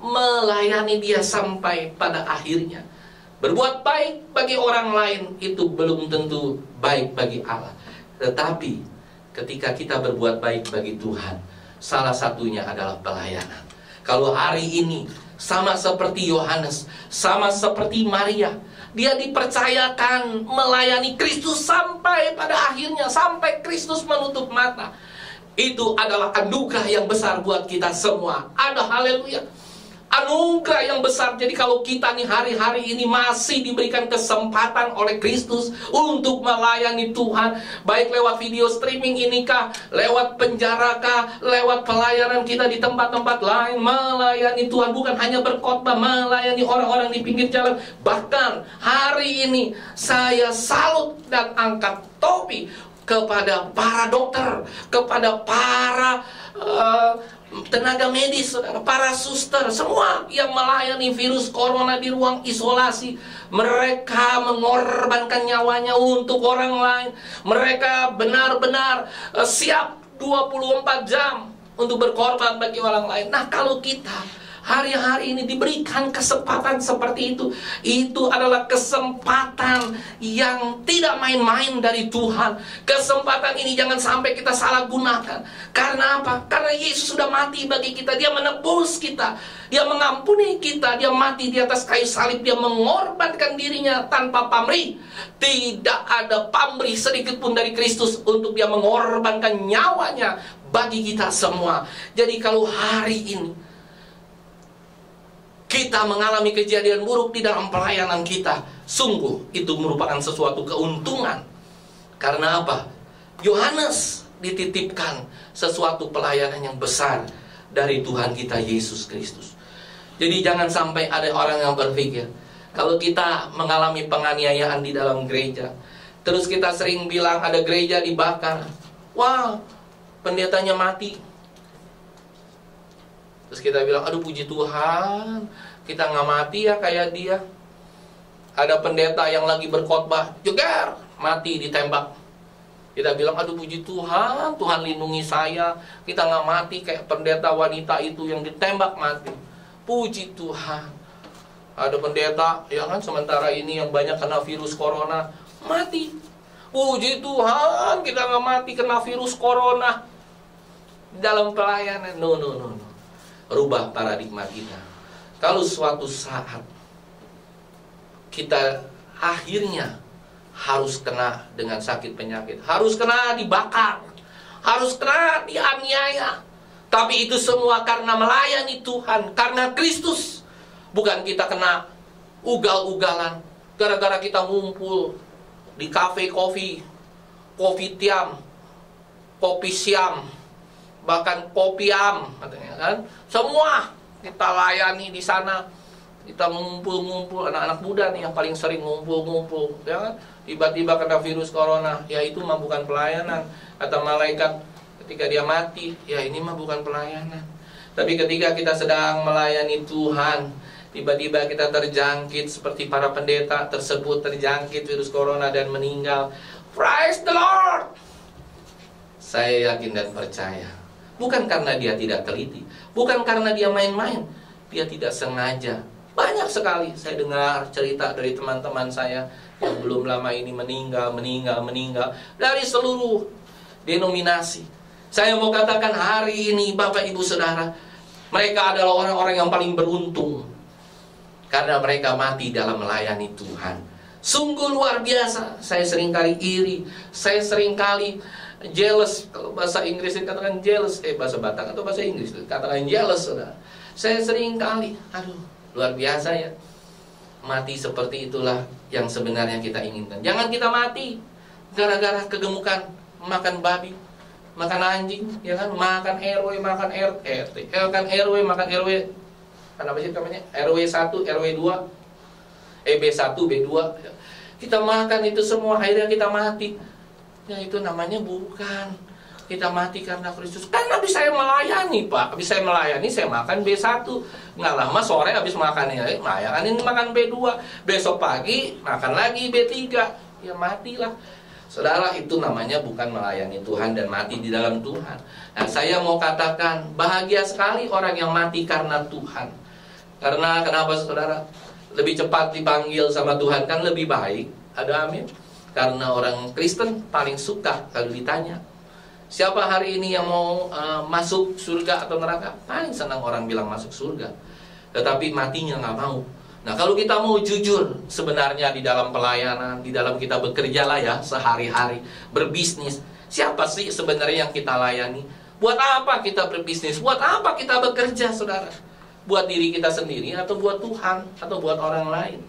melayani dia sampai pada akhirnya. Berbuat baik bagi orang lain itu belum tentu baik bagi Allah. Tetapi ketika kita berbuat baik bagi Tuhan, salah satunya adalah pelayanan. Kalau hari ini sama seperti Yohanes, sama seperti Maria, dia dipercayakan melayani Kristus sampai pada akhirnya, sampai Kristus menutup mata. Itu adalah anugerah yang besar buat kita semua. Ada haleluya. Anugerah yang besar. Jadi kalau kita nih hari-hari ini masih diberikan kesempatan oleh Kristus untuk melayani Tuhan, baik lewat video streaming ini kah, lewat penjara kah, lewat pelayanan kita di tempat-tempat lain, melayani Tuhan, bukan hanya berkhotbah, melayani orang-orang di pinggir jalan. Bahkan hari ini saya salut dan angkat topi kepada para dokter, kepada para tenaga medis, para suster, semua yang melayani virus corona di ruang isolasi. Mereka mengorbankan nyawanya untuk orang lain. Mereka benar-benar siap 24 jam untuk berkorban bagi orang lain. Nah, kalau kita hari-hari ini diberikan kesempatan seperti itu adalah kesempatan yang tidak main-main dari Tuhan. Kesempatan ini jangan sampai kita salah gunakan. Karena apa? Karena Yesus sudah mati bagi kita. Dia menebus kita, Dia mengampuni kita. Dia mati di atas kayu salib. Dia mengorbankan dirinya tanpa pamrih. Tidak ada pamrih sedikit pun dari Kristus untuk Dia mengorbankan nyawanya bagi kita semua. Jadi kalau hari ini kita mengalami kejadian buruk di dalam pelayanan kita, sungguh itu merupakan sesuatu keuntungan. Karena apa? Yohanes dititipkan sesuatu pelayanan yang besar dari Tuhan kita Yesus Kristus. Jadi jangan sampai ada orang yang berpikir, kalau kita mengalami penganiayaan di dalam gereja, terus kita sering bilang ada gereja dibakar, wah, pendetanya mati. Terus kita bilang, aduh puji Tuhan, kita nggak mati ya kayak dia. Ada pendeta yang lagi berkhotbah, jeger, mati ditembak. Kita bilang, aduh puji Tuhan, Tuhan lindungi saya, kita nggak mati kayak pendeta wanita itu yang ditembak mati. Puji Tuhan. Ada pendeta, ya kan, sementara ini yang banyak kena virus corona, mati. Puji Tuhan, kita nggak mati kena virus corona. Dalam pelayanan, no. Rubah paradigma kita. Kalau suatu saat kita akhirnya harus kena dengan sakit penyakit, harus kena dibakar, harus kena dianiaya, tapi itu semua karena melayani Tuhan, karena Kristus. Bukan kita kena ugal-ugalan gara-gara kita ngumpul di kafe kopi tiam, kopi siam, bahkan kopiam, katanya kan. Semua kita layani di sana. Kita ngumpul-ngumpul, anak-anak muda nih yang paling sering ngumpul-ngumpul, ya kan? Tiba-tiba kena virus corona, ya itu mah bukan pelayanan. Kata malaikat ketika dia mati, ya ini mah bukan pelayanan. Tapi ketika kita sedang melayani Tuhan, tiba-tiba kita terjangkit seperti para pendeta tersebut terjangkit virus corona dan meninggal. Praise the Lord. Saya yakin dan percaya, bukan karena dia tidak teliti, bukan karena dia main-main, dia tidak sengaja. Banyak sekali saya dengar cerita dari teman-teman saya yang belum lama ini meninggal dari seluruh denominasi. Saya mau katakan hari ini Bapak Ibu Saudara, mereka adalah orang-orang yang paling beruntung karena mereka mati dalam melayani Tuhan. Sungguh luar biasa. Saya seringkali iri, saya seringkali jealous. Kalau bahasa Inggris dikatakan jealous, bahasa Batak atau bahasa Inggris dikatakan jealous, saudara. Saya seringkali, luar biasa ya. Mati seperti itulah yang sebenarnya kita inginkan. Jangan kita mati gara-gara kegemukan, makan babi, makan anjing, ya kan, makan RW, makan RT, makan RW, makan RW, apa sih namanya, RW 1, RW 2, B1, B2, kita makan itu semua, akhirnya kita mati. Ya itu namanya bukan kita mati karena Kristus. Kan habis saya melayani, Pak, habis saya melayani, saya makan B1, nggak lama sore habis makannya, makan B2, besok pagi makan lagi B3, ya matilah. Saudara, itu namanya bukan melayani Tuhan dan mati di dalam Tuhan. Nah, saya mau katakan, bahagia sekali orang yang mati karena Tuhan. Karena kenapa, saudara? Lebih cepat dipanggil sama Tuhan kan lebih baik. Ada amin? Karena orang Kristen paling suka kalau ditanya, siapa hari ini yang mau masuk surga atau neraka? Paling senang orang bilang masuk surga, tetapi matinya nggak mau. Nah, kalau kita mau jujur sebenarnya di dalam pelayanan, di dalam kita bekerja lah ya, sehari-hari berbisnis, siapa sih sebenarnya yang kita layani? Buat apa kita berbisnis? Buat apa kita bekerja, saudara? Buat diri kita sendiri atau buat Tuhan atau buat orang lain?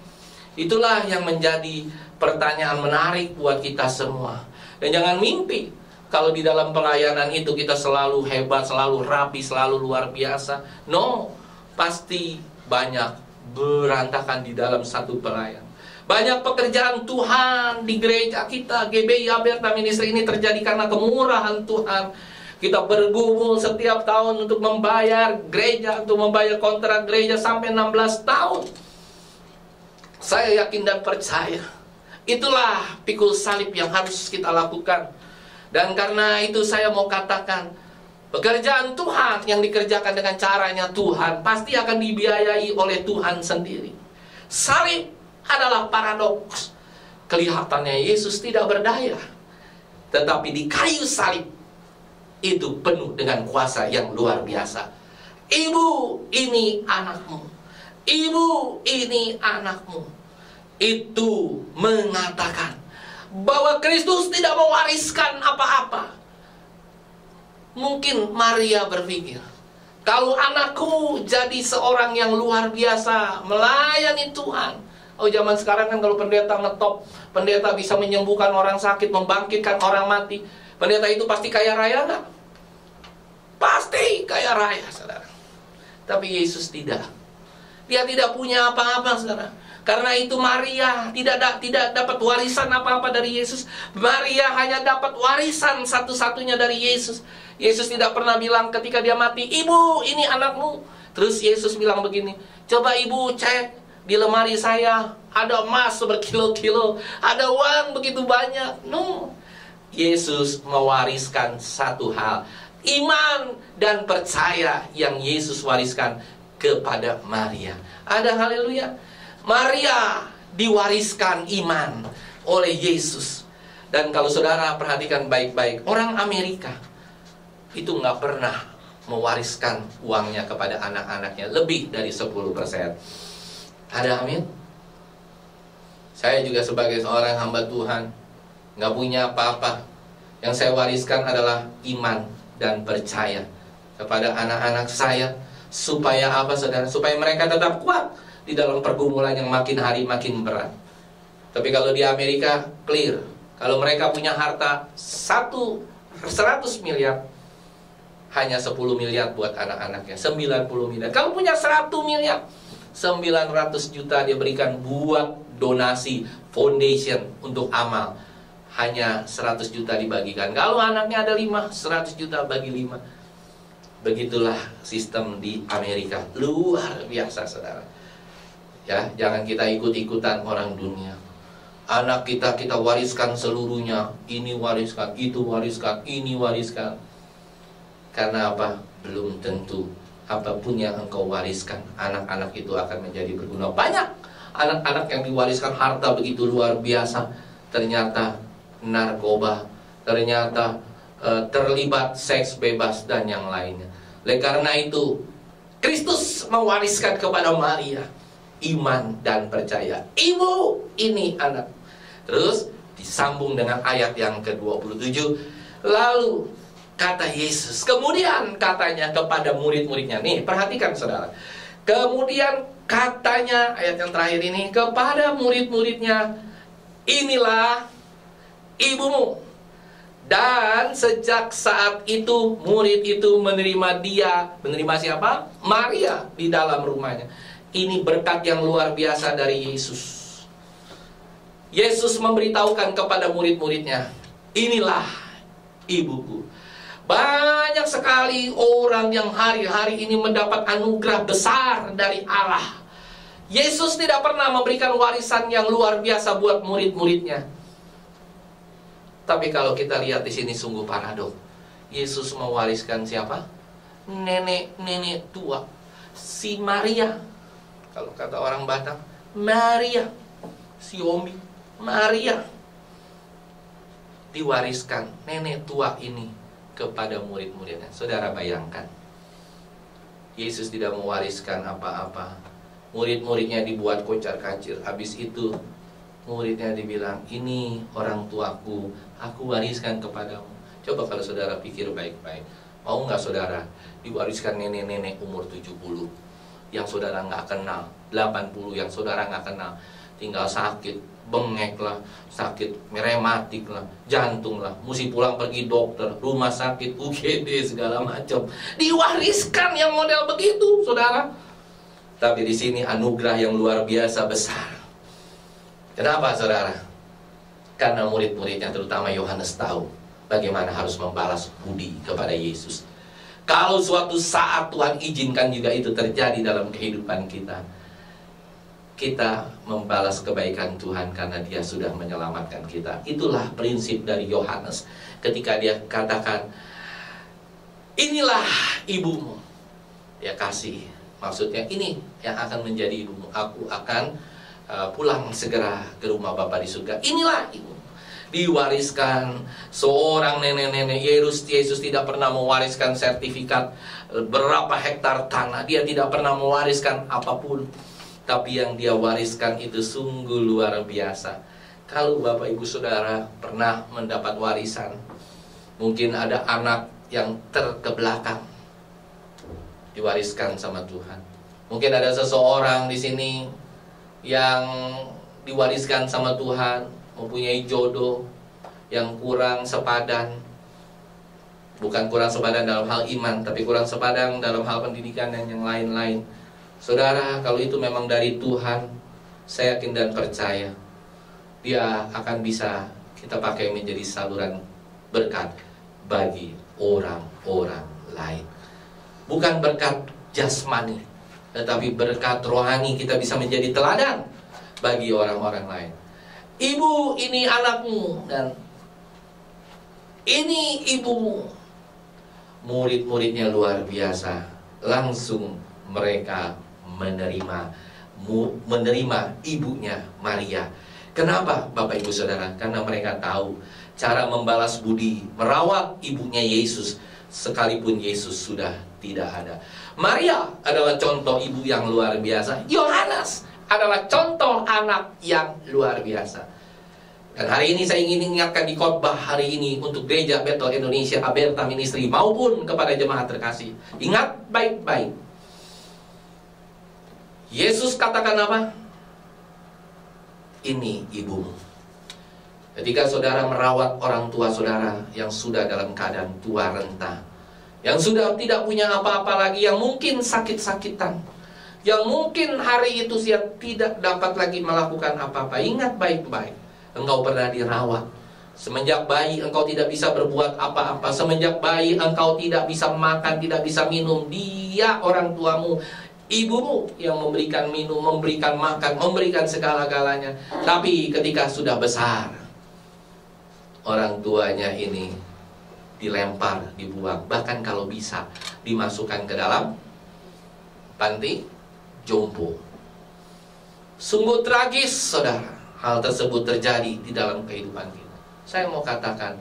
Itulah yang menjadi pertanyaan menarik buat kita semua. Dan jangan mimpi kalau di dalam pelayanan itu kita selalu hebat, selalu rapi, selalu luar biasa. No, pasti banyak berantakan di dalam satu pelayan. Banyak pekerjaan Tuhan di gereja kita, GBI Aberta Ministry ini terjadi karena kemurahan Tuhan. Kita bergumul setiap tahun untuk membayar gereja, untuk membayar kontrak gereja sampai 16 tahun. Saya yakin dan percaya, itulah pikul salib yang harus kita lakukan. Dan karena itu saya mau katakan, pekerjaan Tuhan yang dikerjakan dengan caranya Tuhan pasti akan dibiayai oleh Tuhan sendiri. Salib adalah paradoks. Kelihatannya Yesus tidak berdaya, tetapi di kayu salib itu penuh dengan kuasa yang luar biasa. Ibu, ini anakmu. Ibu, ini anakmu. Itu mengatakan bahwa Kristus tidak mewariskan apa-apa. Mungkin Maria berpikir, kalau anakku jadi seorang yang luar biasa, melayani Tuhan. Oh, zaman sekarang kan kalau pendeta ngetop, pendeta bisa menyembuhkan orang sakit, membangkitkan orang mati, pendeta itu pasti kaya raya nggak? Pasti kaya raya, saudara. Tapi Yesus tidak. Dia tidak punya apa-apa, saudara. Karena itu Maria tidak dapat warisan apa-apa dari Yesus. Maria hanya dapat warisan satu-satunya dari Yesus. Yesus tidak pernah bilang ketika dia mati, "Ibu, ini anakmu." Terus Yesus bilang begini, "Coba ibu cek di lemari saya, ada emas berkilo-kilo, ada uang begitu banyak." No. Yesus mewariskan satu hal, iman dan percaya yang Yesus wariskan kepada Maria. Ada haleluya. Maria diwariskan iman oleh Yesus. Dan kalau saudara perhatikan baik-baik, orang Amerika itu nggak pernah mewariskan uangnya kepada anak-anaknya lebih dari 10%. Ada amin? Saya juga sebagai seorang hamba Tuhan nggak punya apa-apa. Yang saya wariskan adalah iman dan percaya kepada anak-anak saya. Supaya apa, saudara? Supaya mereka tetap kuat di dalam pergumulan yang makin hari makin berat. Tapi kalau di Amerika, clear. Kalau mereka punya harta 100 miliar, hanya 10 miliar buat anak-anaknya, 90 miliar. Kalau punya 100 miliar, 900 juta dia berikan buat donasi, foundation, untuk amal. Hanya 100 juta dibagikan. Kalau anaknya ada 5, 100 juta bagi 5. Begitulah sistem di Amerika. Luar biasa, saudara. Ya, jangan kita ikut-ikutan orang dunia. Anak kita wariskan seluruhnya. Ini wariskan, itu wariskan, ini wariskan. Karena apa? Belum tentu apapun yang engkau wariskan, anak-anak itu akan menjadi berguna. Banyak anak-anak yang diwariskan harta begitu luar biasa, ternyata narkoba, ternyata terlibat seks bebas dan yang lainnya. Oleh karena itu, Kristus mewariskan kepada Maria iman dan percaya. Ibu, ini anak. Terus disambung dengan ayat yang ke-27. Lalu kata Yesus, kemudian katanya kepada murid-muridnya. Nih, perhatikan saudara. Kemudian katanya, ayat yang terakhir ini, kepada murid-muridnya, inilah ibumu. Dan sejak saat itu murid itu menerima dia. Menerima siapa? Maria di dalam rumahnya. Ini berkat yang luar biasa dari Yesus. Yesus memberitahukan kepada murid-muridnya, inilah ibuku. Banyak sekali orang yang hari-hari ini mendapat anugerah besar dari Allah. Yesus tidak pernah memberikan warisan yang luar biasa buat murid-muridnya. Tapi kalau kita lihat di sini sungguh paradok. Yesus mewariskan siapa? Nenek-nenek tua, si Maria. Kalau kata orang Batak, Maria. Si Omi, Maria. Diwariskan nenek tua ini kepada murid-muridnya. Saudara bayangkan, Yesus tidak mewariskan apa-apa. Murid-muridnya dibuat kocar-kacir. Habis itu muridnya dibilang, ini orang tuaku, aku wariskan kepadamu. Coba kalau saudara pikir baik-baik, mau nggak saudara diwariskan nenek-nenek umur 70 yang saudara nggak kenal, 80 yang saudara nggak kenal, tinggal sakit, bengek lah, sakit rematik lah, jantung lah, mesti pulang pergi dokter, rumah sakit, UGD segala macam, diwariskan yang model begitu, saudara. Tapi di sini anugerah yang luar biasa besar. Kenapa, saudara? Karena murid-muridnya, terutama Yohanes, tahu bagaimana harus membalas budi kepada Yesus. Kalau suatu saat Tuhan izinkan juga itu terjadi dalam kehidupan kita, kita membalas kebaikan Tuhan karena Dia sudah menyelamatkan kita. Itulah prinsip dari Yohanes ketika dia katakan, inilah ibumu. Dia kasih, maksudnya ini yang akan menjadi ibumu. Aku akan pulang segera ke rumah Bapa di surga. Inilah ibu. Diwariskan seorang nenek-nenek. Yesus tidak pernah mewariskan sertifikat berapa hektar tanah. Dia tidak pernah mewariskan apapun. Tapi yang dia wariskan itu sungguh luar biasa. Kalau Bapak Ibu Saudara pernah mendapat warisan, mungkin ada anak yang terkebelakang, diwariskan sama Tuhan. Mungkin ada seseorang di sini yang diwariskan sama Tuhan, mempunyai jodoh yang kurang sepadan. Bukan kurang sepadan dalam hal iman, tapi kurang sepadan dalam hal pendidikan dan yang lain-lain. Saudara, kalau itu memang dari Tuhan, saya yakin dan percaya Dia akan bisa kita pakai menjadi saluran berkat bagi orang-orang lain. Bukan berkat jasmani, tetapi berkat rohani. Kita bisa menjadi teladan bagi orang-orang lain. Ibu, ini anakmu, dan ini ibumu. Murid-muridnya luar biasa. Langsung mereka menerima ibunya Maria. Kenapa, Bapak Ibu Saudara? Karena mereka tahu cara membalas budi, merawat ibunya Yesus sekalipun Yesus sudah tidak ada. Maria adalah contoh ibu yang luar biasa. Yohanes adalah contoh anak yang luar biasa. Dan hari ini saya ingin ingatkan di khotbah hari ini untuk Gereja Bethel Indonesia Aberta Ministry maupun kepada jemaat terkasih. Ingat baik-baik. Yesus katakan apa? Ini ibumu. Ketika saudara merawat orang tua saudara yang sudah dalam keadaan tua renta, yang sudah tidak punya apa-apa lagi, yang mungkin sakit-sakitan, yang mungkin hari itu dia tidak dapat lagi melakukan apa-apa, ingat baik-baik, engkau pernah dirawat. Semenjak bayi engkau tidak bisa berbuat apa-apa. Semenjak bayi engkau tidak bisa makan, tidak bisa minum. Dia orang tuamu, ibumu yang memberikan minum, memberikan makan, memberikan segala-galanya. Tapi ketika sudah besar, orang tuanya ini dilempar, dibuang. Bahkan kalau bisa dimasukkan ke dalam panti jompo. Sungguh tragis, saudara, hal tersebut terjadi di dalam kehidupan kita. Saya mau katakan,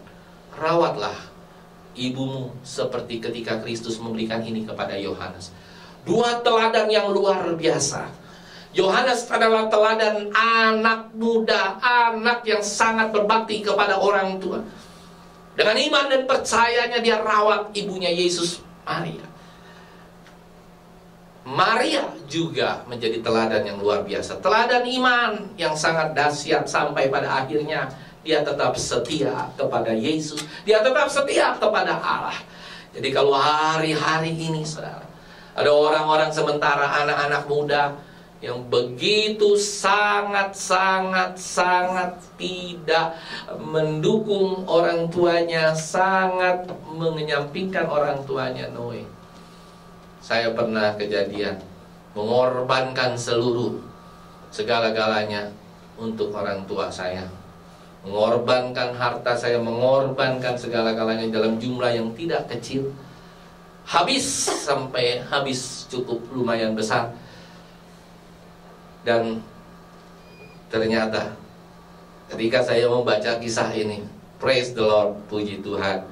rawatlah ibumu seperti ketika Kristus memberikan ini kepada Yohanes. Dua teladan yang luar biasa. Yohanes adalah teladan anak muda, anak yang sangat berbakti kepada orang tua. Dengan iman dan percayanya dia rawat ibunya Yesus, Maria. Maria juga menjadi teladan yang luar biasa. Teladan iman yang sangat dahsyat sampai pada akhirnya dia tetap setia kepada Yesus, dia tetap setia kepada Allah. Jadi kalau hari-hari ini saudara, ada orang-orang sementara anak-anak muda yang begitu sangat tidak mendukung orang tuanya, sangat menyampingkan orang tuanya. Noe, saya pernah kejadian mengorbankan segala-galanya untuk orang tua saya, mengorbankan harta saya, mengorbankan segala-galanya dalam jumlah yang tidak kecil, sampai habis cukup lumayan besar. Dan ternyata ketika saya membaca kisah ini, praise the Lord, puji Tuhan,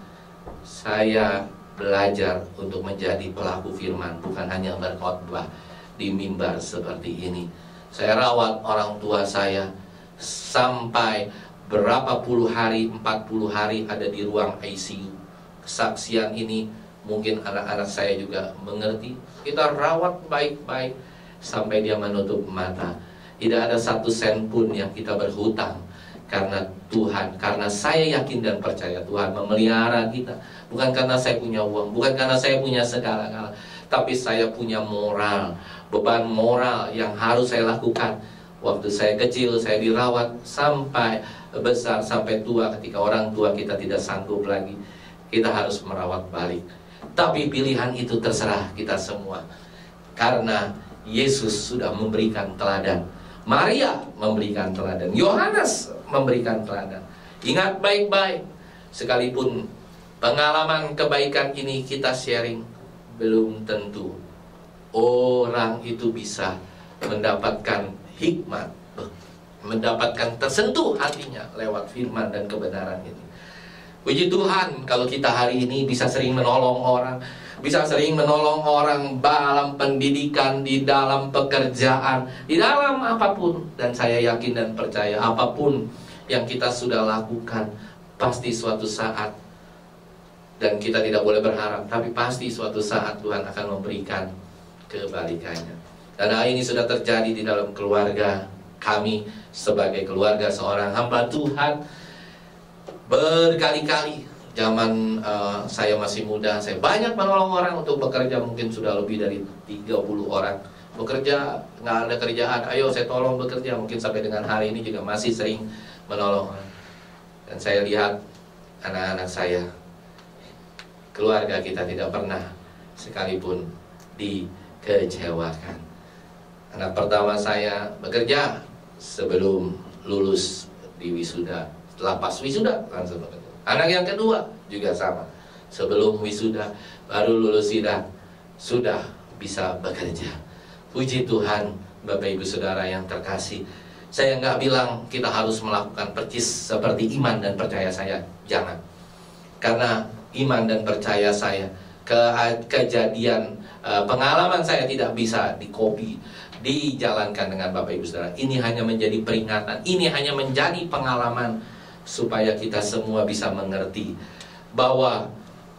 saya belajar untuk menjadi pelaku firman, bukan hanya berkhotbah di mimbar seperti ini. Saya rawat orang tua saya sampai berapa puluh hari, 40 hari ada di ruang ICU. Kesaksian ini mungkin anak-anak saya juga mengerti. Kita rawat baik-baik sampai dia menutup mata. Tidak ada 1 sen pun yang kita berhutang, karena Tuhan, karena saya yakin dan percaya Tuhan memelihara kita. Bukan karena saya punya uang, bukan karena saya punya segala-gala, tapi saya punya moral, beban moral yang harus saya lakukan. Waktu saya kecil, saya dirawat sampai besar, sampai tua. Ketika orang tua kita tidak sanggup lagi, kita harus merawat balik. Tapi pilihan itu terserah kita semua, karena Yesus sudah memberikan teladan. Maria memberikan teladan, Yohanes memberikan teladan. Ingat baik-baik, sekalipun pengalaman kebaikan ini kita sharing, belum tentu orang itu bisa mendapatkan hikmat, mendapatkan tersentuh hatinya lewat firman dan kebenaran ini. Puji Tuhan kalau kita hari ini bisa sering menolong orang, bisa sering menolong orang dalam pendidikan, di dalam pekerjaan, di dalam apapun. Dan saya yakin dan percaya apapun yang kita sudah lakukan, pasti suatu saat, dan kita tidak boleh berharap, tapi pasti suatu saat Tuhan akan memberikan kebalikannya. Dan hal ini sudah terjadi di dalam keluarga kami sebagai keluarga seorang hamba Tuhan. Berkali-kali zaman saya masih muda, saya banyak menolong orang untuk bekerja. Mungkin sudah lebih dari 30 orang bekerja, nggak ada kerjaan, ayo saya tolong bekerja. Mungkin sampai dengan hari ini juga masih sering menolong orang. Dan saya lihat anak-anak saya, keluarga kita tidak pernah sekalipun dikecewakan. Anak pertama saya bekerja sebelum lulus di wisuda, lepas wisuda langsung bekerja. Anak yang kedua juga sama, sebelum wisuda baru lulus sidang sudah bisa bekerja. Puji Tuhan, Bapak Ibu Saudara yang terkasih. Saya nggak bilang kita harus melakukan percis seperti iman dan percaya saya, jangan. Karena iman dan percaya saya, kejadian, pengalaman saya tidak bisa dikopi, dijalankan dengan Bapak Ibu Saudara. Ini hanya menjadi peringatan, ini hanya menjadi pengalaman, supaya kita semua bisa mengerti bahwa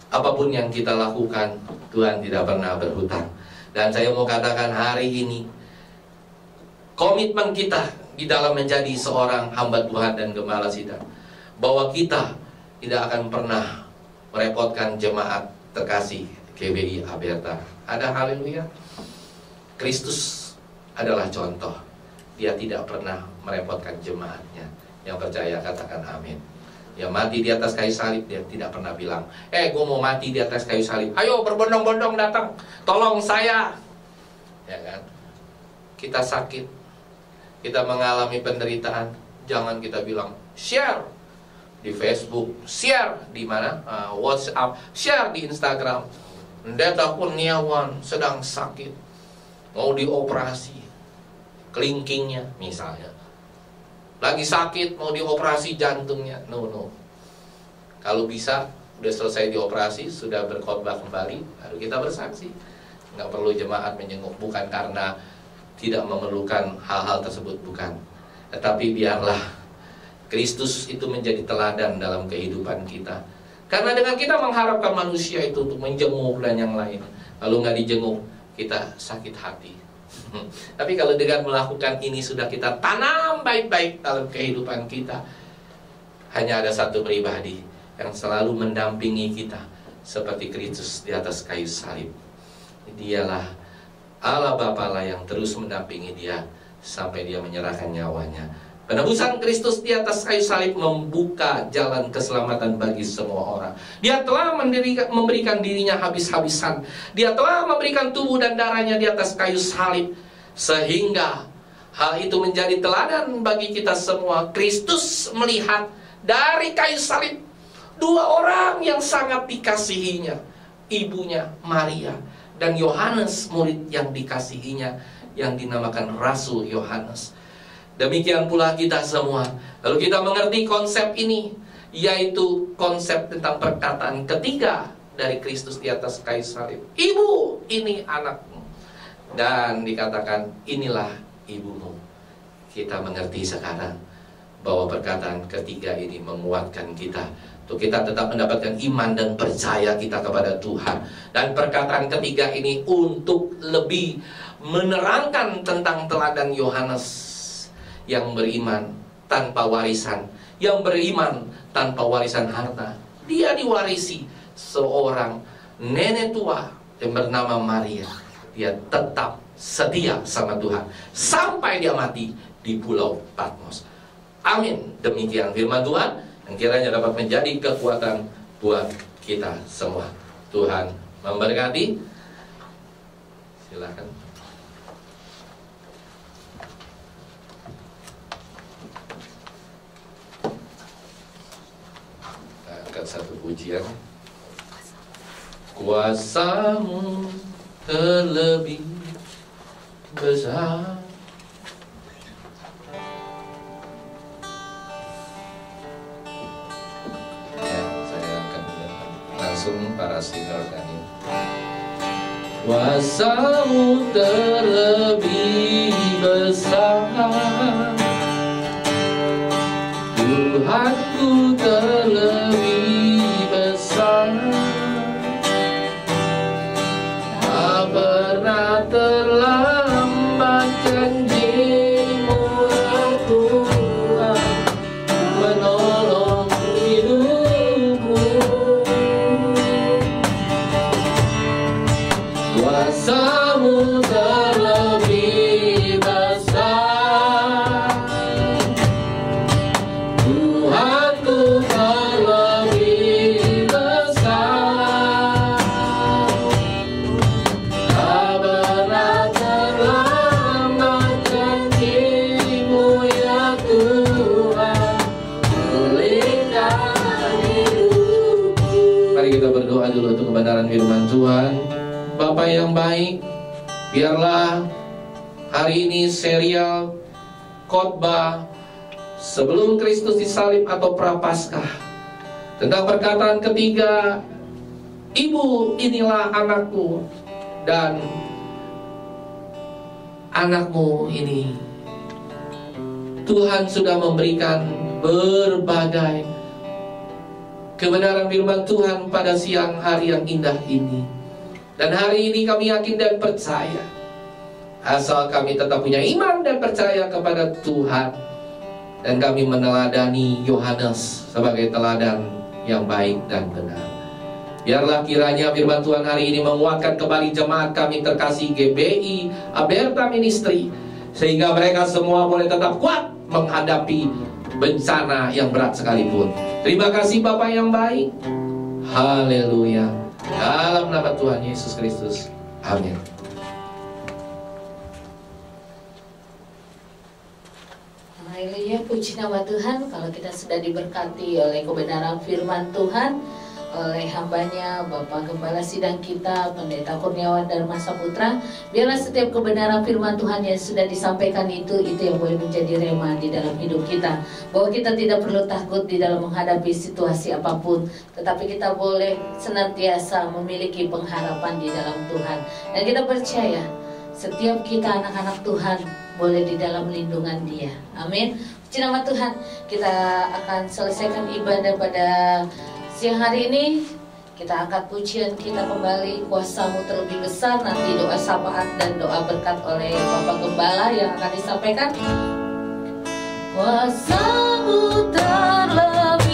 apapun yang kita lakukan, Tuhan tidak pernah berhutang. Dan saya mau katakan hari ini, komitmen kita di dalam menjadi seorang hamba Tuhan dan gembala sidang, bahwa kita tidak akan pernah merepotkan jemaat terkasih GBI Aberta. Ada haleluya. Kristus adalah contoh, dia tidak pernah merepotkan jemaatnya. Yang percaya katakan amin. Yang mati di atas kayu salib, dia tidak pernah bilang, gue mau mati di atas kayu salib, ayo berbondong-bondong datang, tolong saya. Ya kan? Kita sakit, kita mengalami penderitaan, jangan kita bilang share di Facebook, share di mana, WhatsApp, share di Instagram. Pendeta Kurniawan sedang sakit, mau dioperasi kelingkingnya misalnya, lagi sakit mau dioperasi jantungnya. No. Kalau bisa udah selesai dioperasi, sudah berkhotbah kembali, baru kita bersaksi. Nggak perlu jemaat menjenguk, bukan karena tidak memerlukan hal-hal tersebut, bukan. Tetapi biarlah Kristus itu menjadi teladan dalam kehidupan kita. Karena dengan kita mengharapkan manusia itu untuk menjenguk dan yang lain, lalu nggak dijenguk, kita sakit hati. Tapi kalau dengan melakukan ini sudah kita tanam baik-baik dalam kehidupan kita, hanya ada satu pribadi yang selalu mendampingi kita seperti Kristus di atas kayu salib. Dialah Allah Bapa lah yang terus mendampingi dia sampai dia menyerahkan nyawanya. Penebusan Kristus di atas kayu salib membuka jalan keselamatan bagi semua orang. Dia telah memberikan dirinya habis-habisan. Dia telah memberikan tubuh dan darahnya di atas kayu salib, sehingga hal itu menjadi teladan bagi kita semua. Kristus melihat dari kayu salib dua orang yang sangat dikasihinya, ibunya Maria dan Yohanes, murid yang dikasihinya, yang dinamakan Rasul Yohanes. Demikian pula kita semua. Lalu kita mengerti konsep ini, yaitu konsep tentang perkataan ketiga dari Kristus di atas kayu salib. Ibu, ini anakmu. Dan dikatakan, inilah ibumu. Kita mengerti sekarang bahwa perkataan ketiga ini menguatkan kita untuk kita tetap mendapatkan iman dan percaya kita kepada Tuhan. Dan perkataan ketiga ini untuk lebih menerangkan tentang teladan Yohanes yang beriman tanpa warisan, yang beriman tanpa warisan harta. Dia diwarisi seorang nenek tua yang bernama Maria. Dia tetap setia sama Tuhan sampai dia mati di Pulau Patmos. Amin. Demikian firman Tuhan yang kiranya dapat menjadi kekuatan buat kita semua. Tuhan memberkati. Silakan. Angkat satu pujian. Kuasamu terlebih besar. Para singer tadi. Kuasamu terlebih besar, Tuhanku terlebih besar, tak pernah terlambat janji-Mu ya Tuhan, menolong hidupku. Kuasamu terlebih besar, Tuhanku terlebih besar, tak pernah terlambat janji-Mu ya Tuhan, pulihkan hidupku. Mari kita berdoa dulu untuk kebenaran firman Tuhan. Bapa yang baik, biarlah hari ini serial khotbah sebelum Kristus disalib atau prapaskah tentang perkataan ketiga, ibu inilah anakku, dan anakmu ini Tuhan sudah memberikan berbagai kebenaran firman Tuhan pada siang hari yang indah ini. Dan hari ini kami yakin dan percaya, asal kami tetap punya iman dan percaya kepada Tuhan, dan kami meneladani Yohanes sebagai teladan yang baik dan benar. Biarlah kiranya firman Tuhan hari ini menguatkan kembali jemaat kami terkasih GBI Aberta Ministry, sehingga mereka semua boleh tetap kuat menghadapi bencana yang berat sekalipun. Terima kasih Bapa yang baik. Haleluya. Dalam nama Tuhan Yesus Kristus. Amin. Haleluya, puji nama Tuhan. Kalau kita sudah diberkati oleh kebenaran firman Tuhan, oleh hambanya Bapak Gembala Sidang kita, Pendeta Kurniawan Dharma Saputra, biarlah setiap kebenaran firman Tuhan yang sudah disampaikan itu yang boleh menjadi rema di dalam hidup kita, bahwa kita tidak perlu takut di dalam menghadapi situasi apapun, tetapi kita boleh senantiasa memiliki pengharapan di dalam Tuhan, dan kita percaya setiap kita anak-anak Tuhan boleh di dalam lindungan Dia. Amin. Puji nama Tuhan. Kita akan selesaikan ibadah pada siang hari ini. Kita angkat pujian kita kembali, Kuasamu terlebih besar. Nanti doa syafaat dan doa berkat oleh Bapak Gembala yang akan disampaikan. Kuasamu terlebih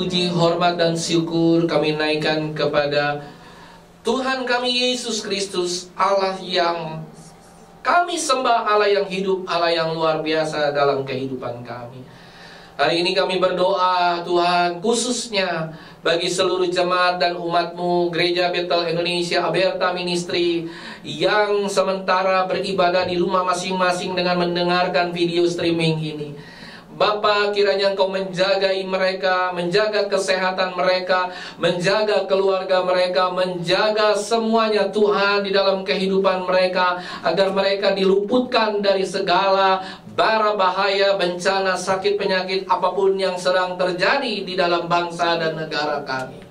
puji, hormat, dan syukur kami naikkan kepada Tuhan kami Yesus Kristus, Allah yang kami sembah, Allah yang hidup, Allah yang luar biasa dalam kehidupan kami. Hari ini kami berdoa Tuhan, khususnya bagi seluruh jemaat dan umat-Mu Gereja Bethel Indonesia Aberta Ministry yang sementara beribadah di rumah masing-masing dengan mendengarkan video streaming ini. Bapa, kiranya Engkau menjagai mereka, menjaga kesehatan mereka, menjaga keluarga mereka, menjaga semuanya Tuhan di dalam kehidupan mereka, agar mereka diluputkan dari segala bara bahaya, bencana, sakit, penyakit apapun yang sedang terjadi di dalam bangsa dan negara kami.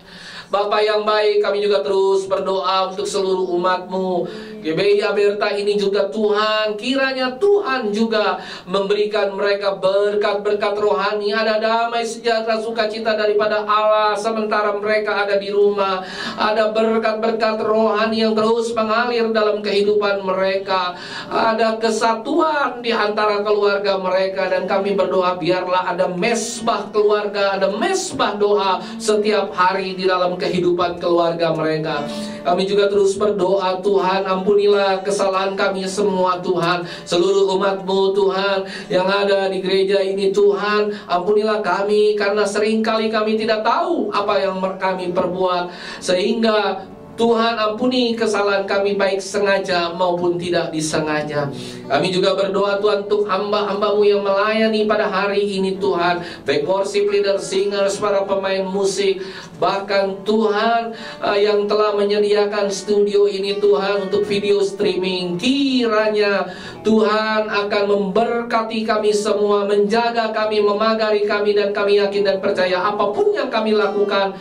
Bapa yang baik, kami juga terus berdoa untuk seluruh umat-Mu GBI Aberta ini juga Tuhan, kiranya Tuhan juga memberikan mereka berkat-berkat rohani, ada damai, sejahtera, sukacita daripada Allah sementara mereka ada di rumah. Ada berkat-berkat rohani yang terus mengalir dalam kehidupan mereka, ada kesatuan di antara keluarga mereka. Dan kami berdoa biarlah ada mesbah keluarga, ada mesbah doa setiap hari di dalam kehidupan keluarga mereka. Kami juga terus berdoa Tuhan, ampunilah kesalahan kami semua Tuhan, seluruh umat-Mu Tuhan yang ada di gereja ini Tuhan, ampunilah kami karena seringkali kami tidak tahu apa yang kami perbuat, sehingga Tuhan ampuni kesalahan kami baik sengaja maupun tidak disengaja. Kami juga berdoa Tuhan untuk hamba-hamba-Mu yang melayani pada hari ini Tuhan, baik worship leader, singers, para pemain musik, bahkan Tuhan yang telah menyediakan studio ini Tuhan untuk video streaming. Kiranya Tuhan akan memberkati kami semua, menjaga kami, memagari kami, dan kami yakin dan percaya apapun yang kami lakukan,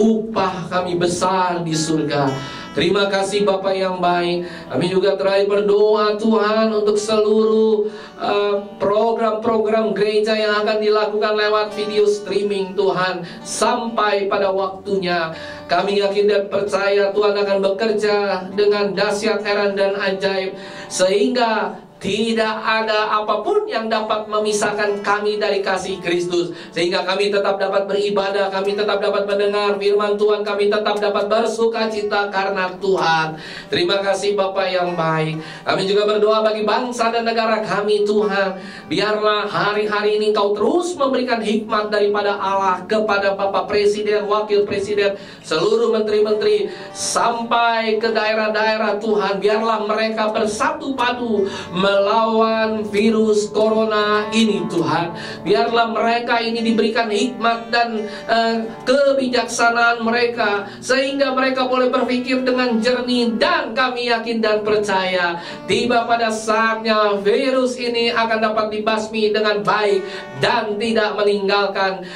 upah kami besar di surga. Terima kasih Bapa yang baik. Kami juga terakhir berdoa Tuhan untuk seluruh program-program gereja yang akan dilakukan lewat video streaming Tuhan. Sampai pada waktunya kami yakin dan percaya Tuhan akan bekerja dengan dahsyat, heran, dan ajaib, sehingga tidak ada apapun yang dapat memisahkan kami dari kasih Kristus, sehingga kami tetap dapat beribadah, kami tetap dapat mendengar firman Tuhan, kami tetap dapat bersukacita karena Tuhan. Terima kasih Bapa yang baik. Kami juga berdoa bagi bangsa dan negara kami Tuhan. Biarlah hari-hari ini Engkau terus memberikan hikmat daripada Allah kepada Bapak Presiden, Wakil Presiden, seluruh menteri-menteri, sampai ke daerah-daerah Tuhan. Biarlah mereka bersatu padu melawan virus corona ini Tuhan. Biarlah mereka ini diberikan hikmat dan kebijaksanaan mereka, sehingga mereka boleh berpikir dengan jernih. Dan kami yakin dan percaya tiba pada saatnya virus ini akan dapat dibasmi dengan baik dan tidak meninggalkan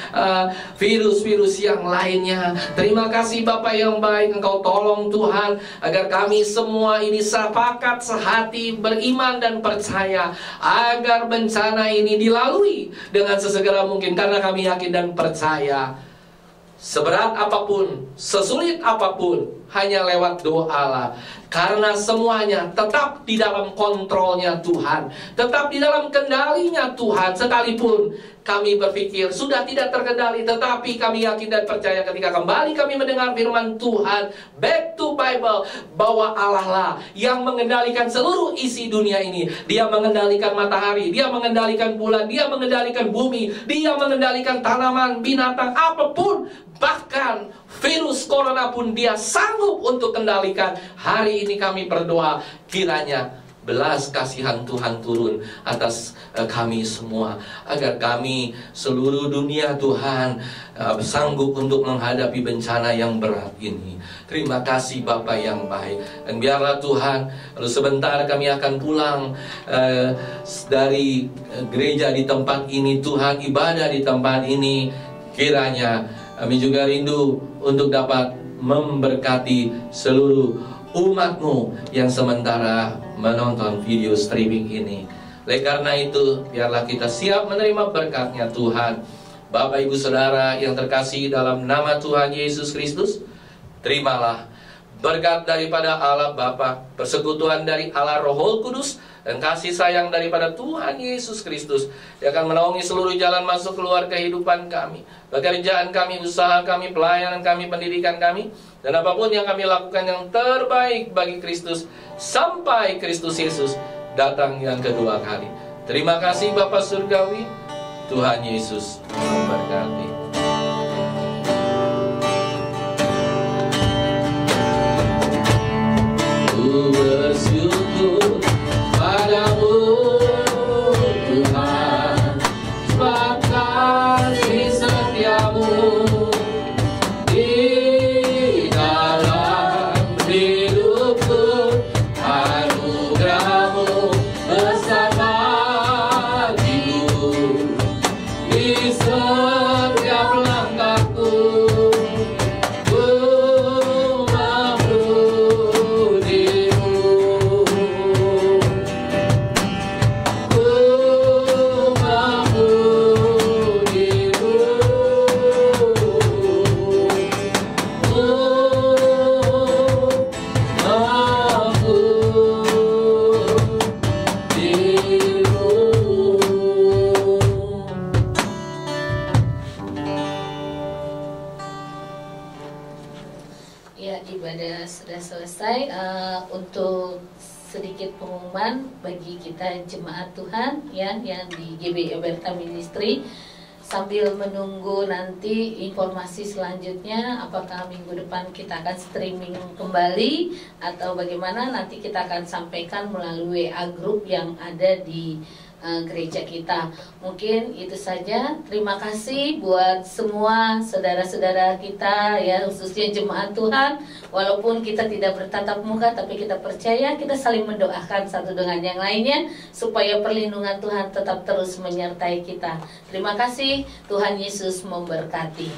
virus-virus yang lainnya. Terima kasih Bapa yang baik, Engkau tolong Tuhan agar kami semua ini sepakat sehati, beriman dan percaya agar bencana ini dilalui dengan sesegera mungkin, karena kami yakin dan percaya seberat apapun, sesulit apapun, hanya lewat doalah. Karena semuanya tetap di dalam kontrolnya Tuhan, tetap di dalam kendalinya Tuhan. Sekalipun kami berpikir sudah tidak terkendali, tetapi kami yakin dan percaya ketika kembali kami mendengar firman Tuhan, back to Bible, bahwa Allah lah yang mengendalikan seluruh isi dunia ini. Dia mengendalikan matahari, Dia mengendalikan bulan, Dia mengendalikan bumi, Dia mengendalikan tanaman, binatang, apapun. Bahkan virus corona pun Dia sanggup untuk kendalikan. Hari ini kami berdoa, kiranya belas kasihan Tuhan turun atas kami semua, agar kami seluruh dunia Tuhan sanggup untuk menghadapi bencana yang berat ini. Terima kasih Bapa yang baik. Dan biarlah Tuhan, lalu sebentar kami akan pulang dari gereja di tempat ini Tuhan, ibadah di tempat ini. Kiranya kami juga rindu untuk dapat memberkati seluruh umat-Mu yang sementara menonton video streaming ini. Oleh karena itu, biarlah kita siap menerima berkat-Nya Tuhan. Bapak Ibu Saudara yang terkasih dalam nama Tuhan Yesus Kristus, terimalah berkat daripada Allah Bapa, persekutuan dari Allah Roh Kudus, dan kasih sayang daripada Tuhan Yesus Kristus yang akan menaungi seluruh jalan masuk keluar kehidupan kami, pekerjaan kami, usaha kami, pelayanan kami, pendidikan kami, dan apapun yang kami lakukan yang terbaik bagi Kristus sampai Kristus Yesus datang yang kedua kali. Terima kasih Bapa Surgawi, Tuhan Yesus memberkati. Ku bersyukur padamu Tuhan, sebab kasih setiamu di dalam hidupku, anugerahmu bersama hatiku di setiap langkahku. Ya, ibadah sudah selesai. Untuk sedikit pengumuman bagi kita jemaat Tuhan ya, yang di GBI Aberta Ministry, sambil menunggu nanti informasi selanjutnya, apakah minggu depan kita akan streaming kembali atau bagaimana, nanti kita akan sampaikan melalui WA group yang ada di gereja kita. Mungkin itu saja. Terima kasih buat semua saudara-saudara kita ya, khususnya jemaat Tuhan. Walaupun kita tidak bertatap muka, tapi kita percaya kita saling mendoakan satu dengan yang lainnya supaya perlindungan Tuhan tetap terus menyertai kita. Terima kasih. Tuhan Yesus memberkati.